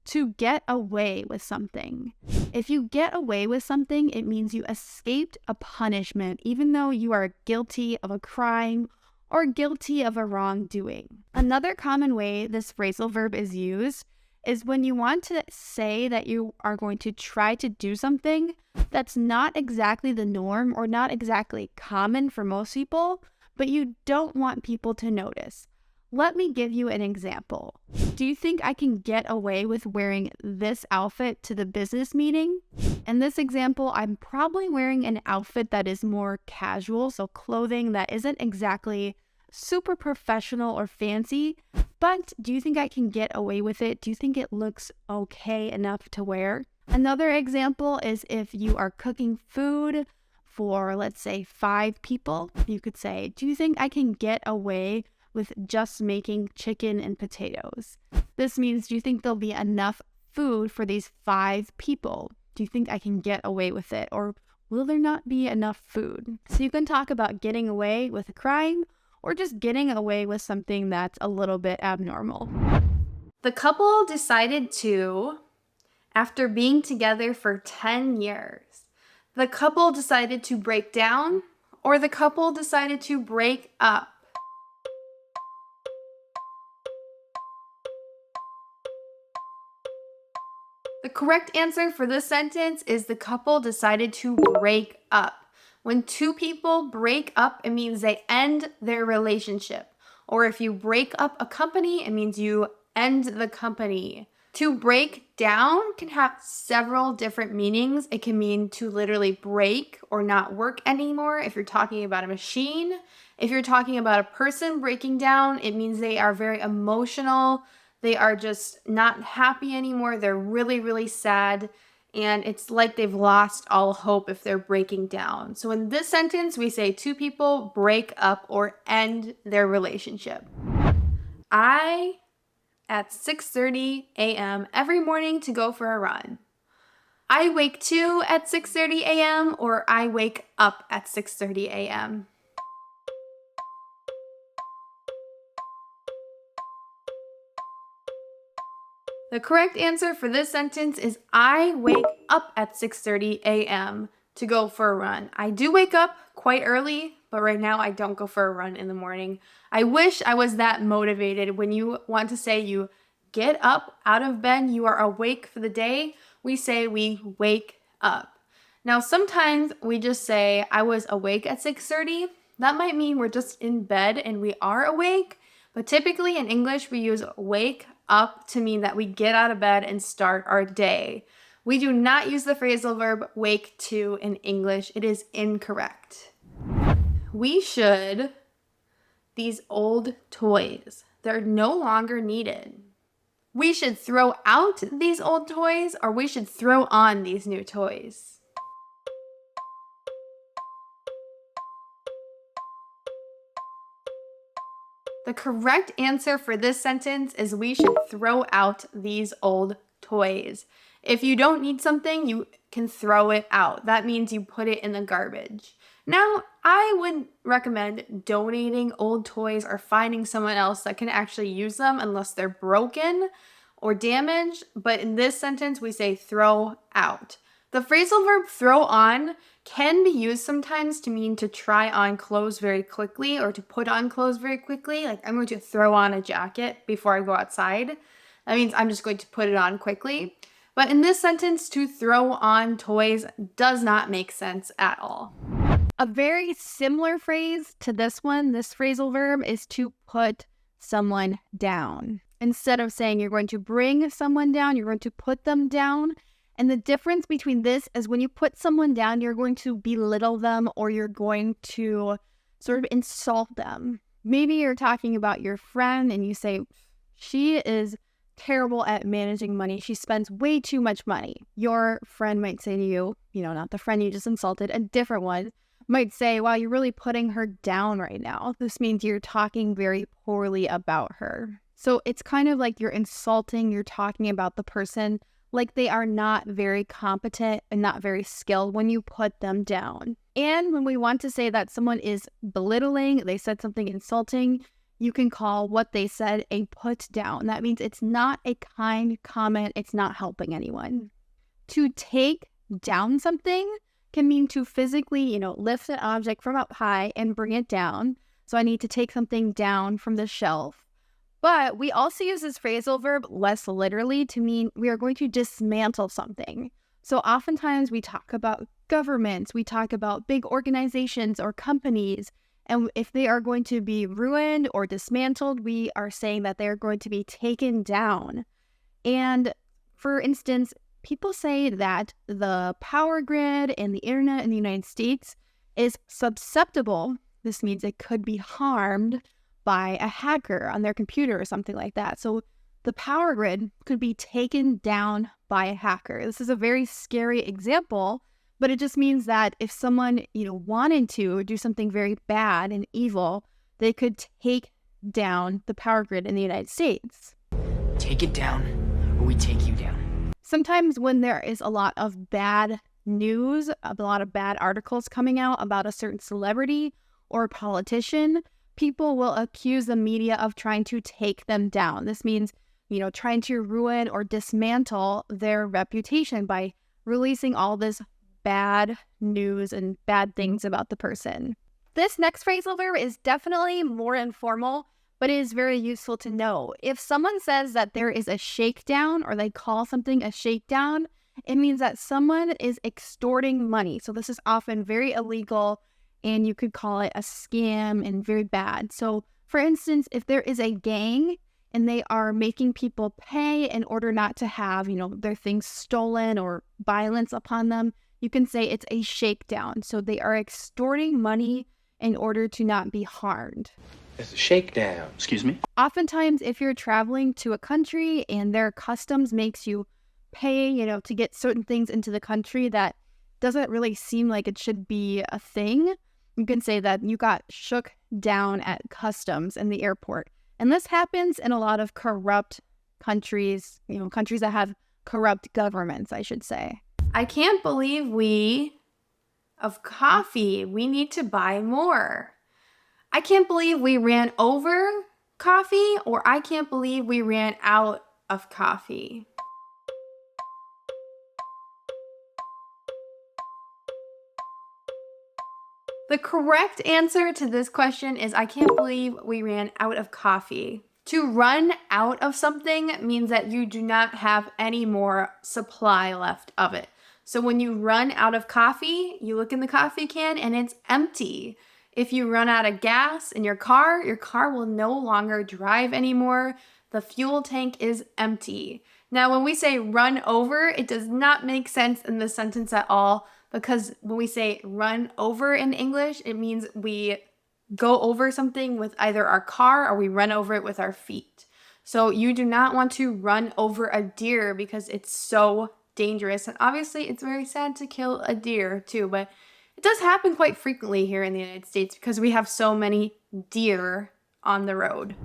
To get away with something. If you get away with something, it means you escaped a punishment, even though you are guilty of a crime or guilty of a wrongdoing. Another common way this phrasal verb is used is when you want to say that you are going to try to do something that's not exactly the norm or not exactly common for most people, but you don't want people to notice. Let me give you an example. Do you think I can get away with wearing this outfit to the business meeting? In this example, I'm probably wearing an outfit that is more casual, so clothing that isn't exactly super professional or fancy, but do you think I can get away with it? Do you think it looks okay enough to wear? Another example is if you are cooking food for, let's say, 5 people, you could say, do you think I can get away with just making chicken and potatoes? This means, do you think there'll be enough food for these 5 people? Do you think I can get away with it? Or will there not be enough food? So you can talk about getting away with a crime or just getting away with something that's a little bit abnormal. The couple decided to, after being together for 10 years, the couple decided to break down or the couple decided to break up. The correct answer for this sentence is the couple decided to break up. When two people break up, it means they end their relationship. Or if you break up a company, it means you end the company. To break down can have several different meanings. It can mean to literally break or not work anymore if you're talking about a machine. If you're talking about a person breaking down, it means they are very emotional. They are just not happy anymore. They're really, really sad. And it's like they've lost all hope if they're breaking down. So in this sentence, we say two people break up or end their relationship. I at 6:30 a.m. every morning to go for a run. I wake to at 6:30 a.m. or I wake up at 6:30 a.m. The correct answer for this sentence is I wake up at 6:30 a.m. to go for a run. I do wake up quite early, but right now I don't go for a run in the morning. I wish I was that motivated. When you want to say you get up out of bed, you are awake for the day, we say we wake up. Now, sometimes we just say I was awake at 6:30. That might mean we're just in bed and we are awake, but typically in English we use wake up to mean that we get out of bed and start our day. We do not use the phrasal verb wake to in English. It is incorrect. We should, these old toys, they're no longer needed. We should throw out these old toys or we should throw on these new toys. The correct answer for this sentence is we should throw out these old toys. If you don't need something, you can throw it out. That means you put it in the garbage. Now, I would recommend donating old toys or finding someone else that can actually use them unless they're broken or damaged. But in this sentence, we say throw out. The phrasal verb throw on can be used sometimes to mean to try on clothes very quickly or to put on clothes very quickly. Like I'm going to throw on a jacket before I go outside. That means I'm just going to put it on quickly. But in this sentence, to throw on toys does not make sense at all. A very similar phrase to this one, this phrasal verb, is to put someone down. Instead of saying you're going to bring someone down, you're going to put them down. And the difference between this is when you put someone down, you're going to belittle them or you're going to sort of insult them. Maybe you're talking about your friend and you say, she is terrible at managing money. She spends way too much money. Your friend might say to you, not the friend you just insulted, a different one might say, wow, you're really putting her down right now. This means you're talking very poorly about her. So it's kind of like you're insulting, you're talking about the person like they are not very competent and not very skilled when you put them down. And when we want to say that someone is belittling, they said something insulting, you can call what they said a put down. That means it's not a kind comment, it's not helping anyone. To take down something can mean to physically, lift an object from up high and bring it down. So I need to take something down from the shelf. But we also use this phrasal verb less literally to mean we are going to dismantle something. So oftentimes we talk about governments, we talk about big organizations or companies, and if they are going to be ruined or dismantled, we are saying that they are going to be taken down. And for instance, people say that the power grid and the internet in the United States is susceptible. This means it could be harmed by a hacker on their computer or something like that. So the power grid could be taken down by a hacker. This is a very scary example, but it just means that if someone, wanted to do something very bad and evil, they could take down the power grid in the United States. Take it down, or we take you down. Sometimes when there is a lot of bad news, a lot of bad articles coming out about a certain celebrity or politician, people will accuse the media of trying to take them down. This means, trying to ruin or dismantle their reputation by releasing all this bad news and bad things about the person. This next phrasal verb is definitely more informal, but it is very useful to know. If someone says that there is a shakedown or they call something a shakedown, it means that someone is extorting money. So this is often very illegal, and you could call it a scam and very bad. So for instance, if there is a gang and they are making people pay in order not to have, their things stolen or violence upon them, you can say it's a shakedown. So they are extorting money in order to not be harmed. It's a shakedown. Excuse me? Oftentimes, if you're traveling to a country and their customs makes you pay, to get certain things into the country that doesn't really seem like it should be a thing, you can say that you got shook down at customs in the airport. And this happens in a lot of corrupt countries, countries that have corrupt governments, I should say. I can't believe we need to buy more. I can't believe we ran over coffee, or I can't believe we ran out of coffee. The correct answer to this question is I can't believe we ran out of coffee. To run out of something means that you do not have any more supply left of it. So when you run out of coffee, you look in the coffee can and it's empty. If you run out of gas in your car will no longer drive anymore. The fuel tank is empty. Now, when we say run over, it does not make sense in this sentence at all, because when we say run over in English, it means we go over something with either our car or we run over it with our feet. So you do not want to run over a deer because it's so dangerous. And obviously, it's very sad to kill a deer too, but it does happen quite frequently here in the United States because we have so many deer on the road.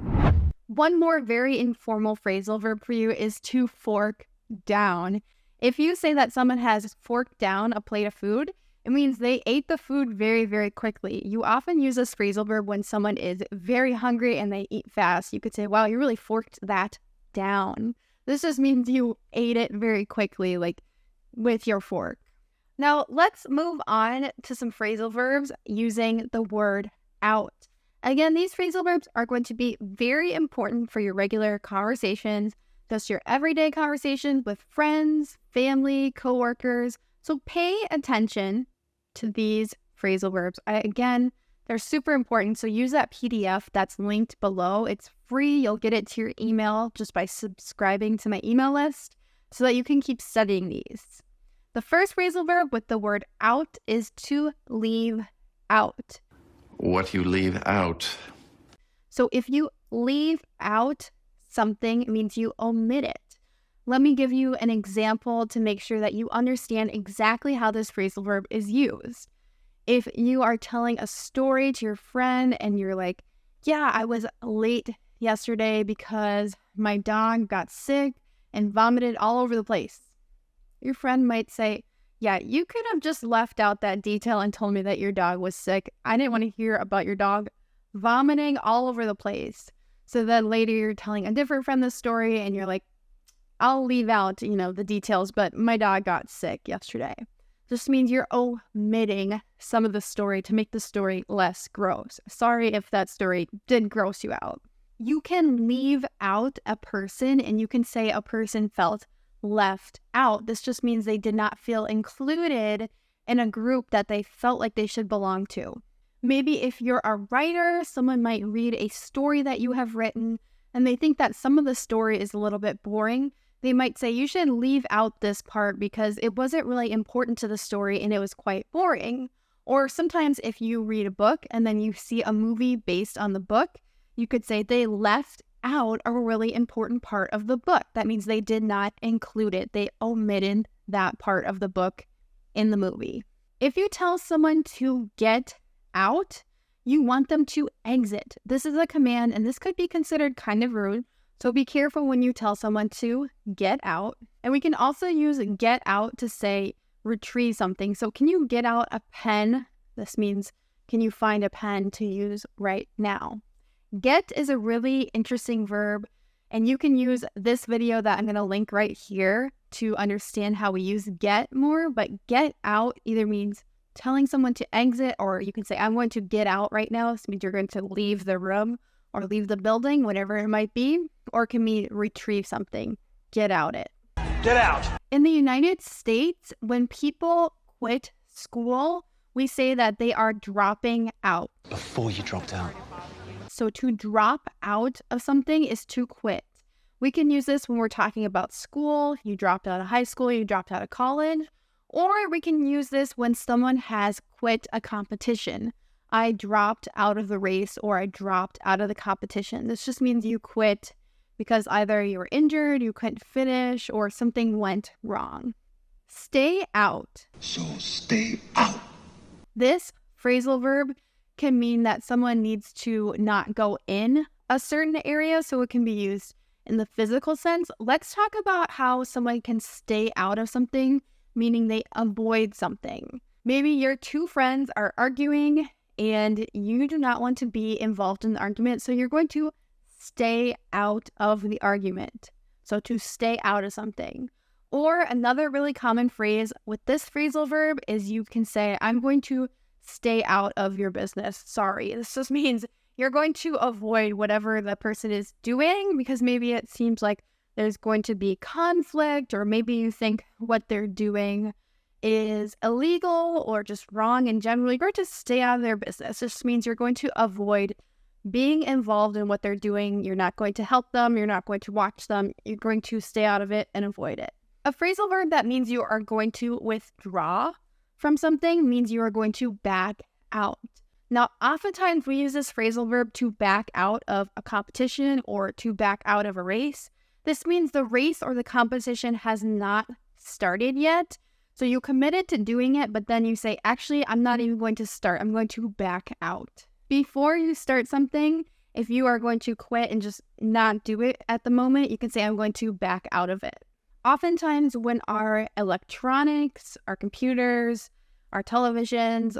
One more very informal phrasal verb for you is to fork down. If you say that someone has forked down a plate of food, it means they ate the food very, very quickly. You often use this phrasal verb when someone is very hungry and they eat fast. You could say, wow, you really forked that down. This just means you ate it very quickly, like with your fork. Now, let's move on to some phrasal verbs using the word out. Again, these phrasal verbs are going to be very important for your regular conversations, just your everyday conversations with friends, family, coworkers. So pay attention to these phrasal verbs. Again, they're super important. So use that PDF that's linked below. It's free. You'll get it to your email just by subscribing to my email list so that you can keep studying these. The first phrasal verb with the word out is to leave out. What you leave out. So if you leave out something, it means you omit it. Let me give you an example to make sure that you understand exactly how this phrasal verb is used. If you are telling a story to your friend and you're like, yeah, I was late yesterday because my dog got sick and vomited all over the place. Your friend might say, yeah, you could have just left out that detail and told me that your dog was sick. I didn't want to hear about your dog vomiting all over the place. So then later you're telling a different friend the story and you're like, I'll leave out, the details, but my dog got sick yesterday. This means you're omitting some of the story to make the story less gross. Sorry if that story did gross you out. You can leave out a person and you can say a person felt left out. This just means they did not feel included in a group that they felt like they should belong to. Maybe if you're a writer, someone might read a story that you have written and they think that some of the story is a little bit boring. They might say you should leave out this part because it wasn't really important to the story and it was quite boring. Or sometimes if you read a book and then you see a movie based on the book, you could say they left out a really important part of the book. That means they did not include it. They omitted that part of the book in the movie. If you tell someone to get out, you want them to exit. This is a command and this could be considered kind of rude. So be careful when you tell someone to get out. And we can also use get out to say retrieve something. So can you get out a pen? This means, can you find a pen to use right now? Get is a really interesting verb, and you can use this video that I'm going to link right here to understand how we use get more. But get out either means telling someone to exit, or you can say, I'm going to get out right now. This means you're going to leave the room or leave the building, whatever it might be, or it can mean retrieve something, get out it. Get out! In the United States, when people quit school, we say that they are dropping out. Before you dropped out. So to drop out of something is to quit. We can use this when we're talking about school. You dropped out of high school, you dropped out of college. Or we can use this when someone has quit a competition. I dropped out of the race, or I dropped out of the competition. This just means you quit because either you were injured, you couldn't finish, or something went wrong. Stay out. So stay out. This phrasal verb can mean that someone needs to not go in a certain area, so it can be used in the physical sense. Let's talk about how someone can stay out of something, meaning they avoid something. Maybe your two friends are arguing and you do not want to be involved in the argument, so you're going to stay out of the argument. So to stay out of something. Or another really common phrase with this phrasal verb is you can say, I'm going to stay out of your business. Sorry. This just means you're going to avoid whatever the person is doing because maybe it seems like there's going to be conflict, or maybe you think what they're doing is illegal or just wrong in general. You're going to stay out of their business. This means you're going to avoid being involved in what they're doing. You're not going to help them. You're not going to watch them. You're going to stay out of it and avoid it. A phrasal verb that means you are going to withdraw from something means you are going to back out. Now, oftentimes we use this phrasal verb to back out of a competition or to back out of a race. This means the race or the competition has not started yet. So you committed to doing it, but then you say, actually, I'm not even going to start. I'm going to back out. Before you start something, if you are going to quit and just not do it at the moment, you can say, I'm going to back out of it. Oftentimes when our electronics, our computers, our televisions,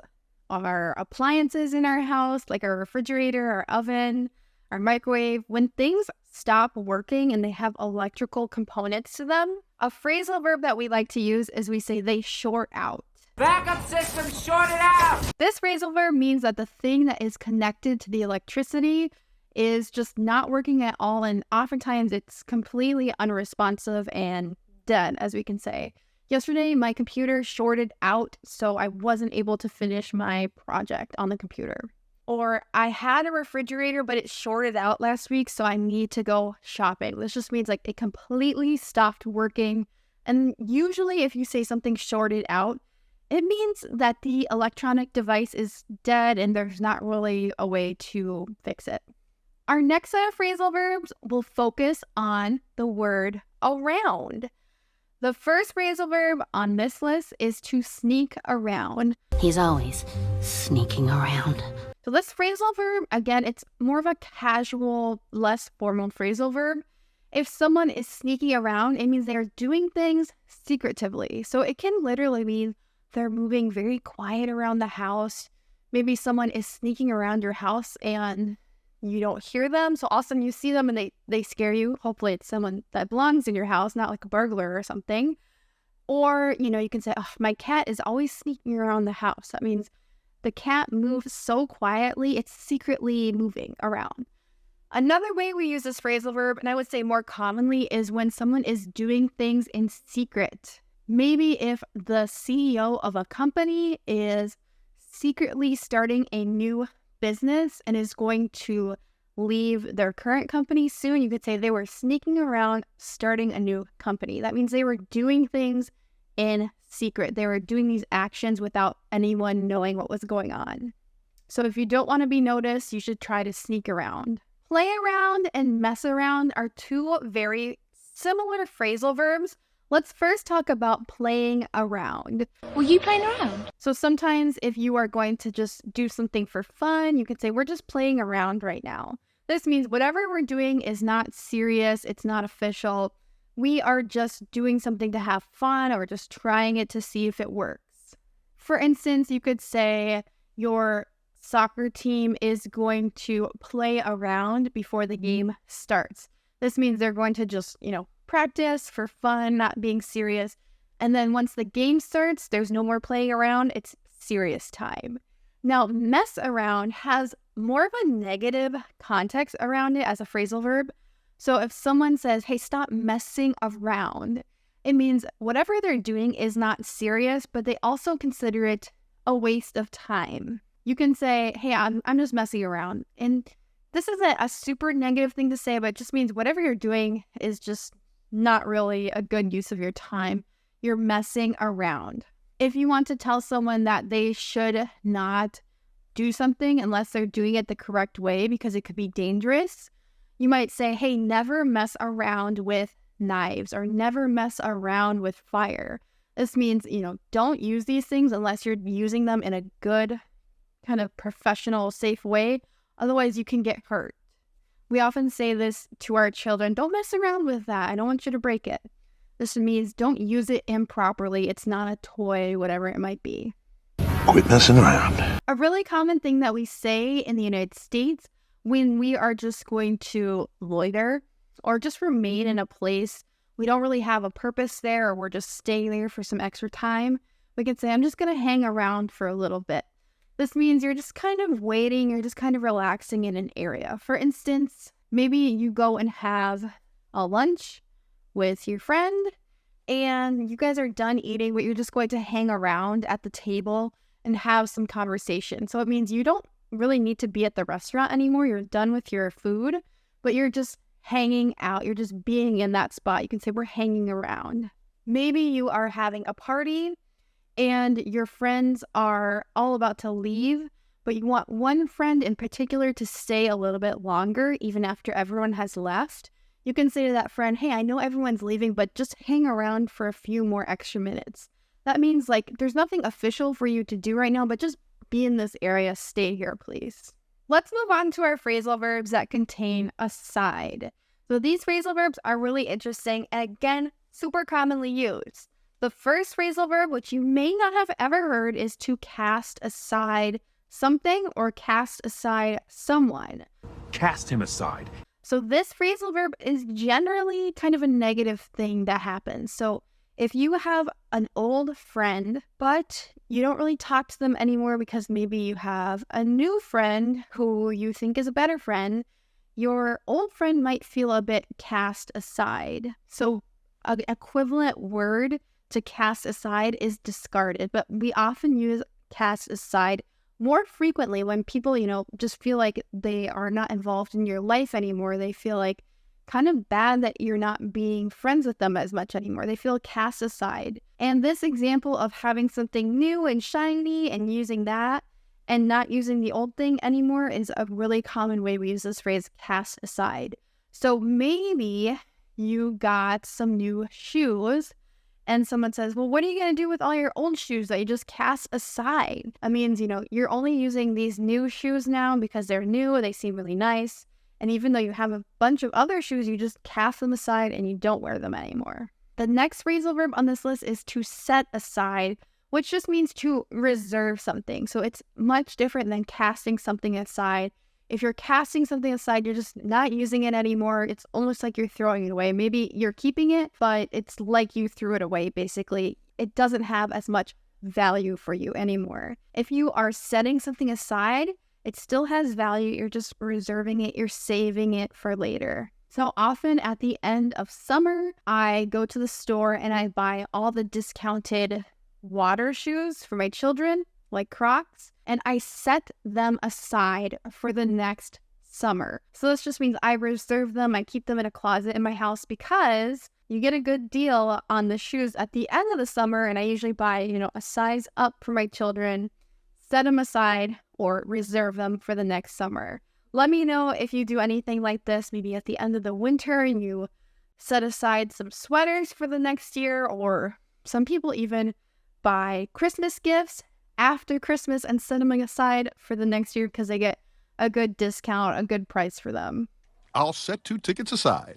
our appliances in our house, like our refrigerator, our oven, our microwave, when things stop working and they have electrical components to them, a phrasal verb that we like to use is we say they short out. Backup system shorted out! This phrasal verb means that the thing that is connected to the electricity is just not working at all, and oftentimes it's completely unresponsive and dead, as we can say. Yesterday, my computer shorted out, so I wasn't able to finish my project on the computer. Or I had a refrigerator, but it shorted out last week, so I need to go shopping. This just means like it completely stopped working. And usually if you say something shorted out, it means that the electronic device is dead and there's not really a way to fix it. Our next set of phrasal verbs will focus on the word around. The first phrasal verb on this list is to sneak around. He's always sneaking around. So this phrasal verb, again, it's more of a casual, less formal phrasal verb. If someone is sneaking around, it means they're doing things secretively. So it can literally mean they're moving very quiet around the house. Maybe someone is sneaking around your house and you don't hear them. So all of a sudden you see them and they scare you. Hopefully it's someone that belongs in your house, not like a burglar or something. Or, you can say, oh, my cat is always sneaking around the house. That means the cat moves so quietly, it's secretly moving around. Another way we use this phrasal verb, and I would say more commonly, is when someone is doing things in secret. Maybe if the CEO of a company is secretly starting a new business and is going to leave their current company soon, you could say they were sneaking around starting a new company. That means they were doing things in secret. They were doing these actions without anyone knowing what was going on. So if you don't want to be noticed, you should try to sneak around. Play around and mess around are two very similar phrasal verbs. Let's first talk about playing around. Were you playing around? So sometimes if you are going to just do something for fun, you could say, we're just playing around right now. This means whatever we're doing is not serious, it's not official. We are just doing something to have fun or just trying it to see if it works. For instance, you could say your soccer team is going to play around before the game starts. This means they're going to just, practice for fun, not being serious. And then once the game starts, there's no more playing around. It's serious time. Now, mess around has more of a negative context around it as a phrasal verb. So if someone says, hey, stop messing around, it means whatever they're doing is not serious, but they also consider it a waste of time. You can say, hey, I'm just messing around. And this isn't a super negative thing to say, but it just means whatever you're doing is just not really a good use of your time. You're messing around. If you want to tell someone that they should not do something unless they're doing it the correct way because it could be dangerous, you might say, hey, never mess around with knives or never mess around with fire. This means, don't use these things unless you're using them in a good kind of professional, safe way. Otherwise, you can get hurt. We often say this to our children, don't mess around with that. I don't want you to break it. This means don't use it improperly. It's not a toy, whatever it might be. Quit messing around. A really common thing that we say in the United States when we are just going to loiter or just remain in a place, we don't really have a purpose there or we're just staying there for some extra time, we can say, I'm just going to hang around for a little bit. This means you're just kind of waiting, you're just kind of relaxing in an area. For instance, maybe you go and have a lunch with your friend and you guys are done eating, but you're just going to hang around at the table and have some conversation. So it means you don't really need to be at the restaurant anymore. You're done with your food, but you're just hanging out. You're just being in that spot. You can say we're hanging around. Maybe you are having a party and your friends are all about to leave, but you want one friend in particular to stay a little bit longer, even after everyone has left. You can say to that friend, hey, I know everyone's leaving, but just hang around for a few more extra minutes. That means there's nothing official for you to do right now, but just be in this area, stay here, please. Let's move on to our phrasal verbs that contain aside. So these phrasal verbs are really interesting and again, super commonly used. The first phrasal verb, which you may not have ever heard, is to cast aside something or cast aside someone. Cast him aside. So this phrasal verb is generally kind of a negative thing that happens. So if you have an old friend, but you don't really talk to them anymore because maybe you have a new friend who you think is a better friend, your old friend might feel a bit cast aside. So an equivalent word to cast aside is discarded, but we often use cast aside more frequently when people, just feel like they are not involved in your life anymore. They feel like kind of bad that you're not being friends with them as much anymore. They feel cast aside. And this example of having something new and shiny and using that and not using the old thing anymore is a really common way we use this phrase, cast aside. So maybe you got some new shoes and someone says, well, what are you going to do with all your old shoes that you just cast aside? That means, you're only using these new shoes now because they're new, they seem really nice. And even though you have a bunch of other shoes, you just cast them aside and you don't wear them anymore. The next phrasal verb on this list is to set aside, which just means to reserve something. So it's much different than casting something aside. If you're casting something aside, you're just not using it anymore. It's almost like you're throwing it away. Maybe you're keeping it, but it's like you threw it away, basically. It doesn't have as much value for you anymore. If you are setting something aside, it still has value. You're just reserving it. You're saving it for later. So often at the end of summer, I go to the store and I buy all the discounted water shoes for my children, like Crocs, and I set them aside for the next summer. So this just means I reserve them. I keep them in a closet in my house because you get a good deal on the shoes at the end of the summer. And I usually buy, a size up for my children, set them aside, or reserve them for the next summer. Let me know if you do anything like this, maybe at the end of the winter and you set aside some sweaters for the next year, or some people even buy Christmas gifts after Christmas and set them aside for the next year because they get a good discount, a good price for them. I'll set 2 tickets aside.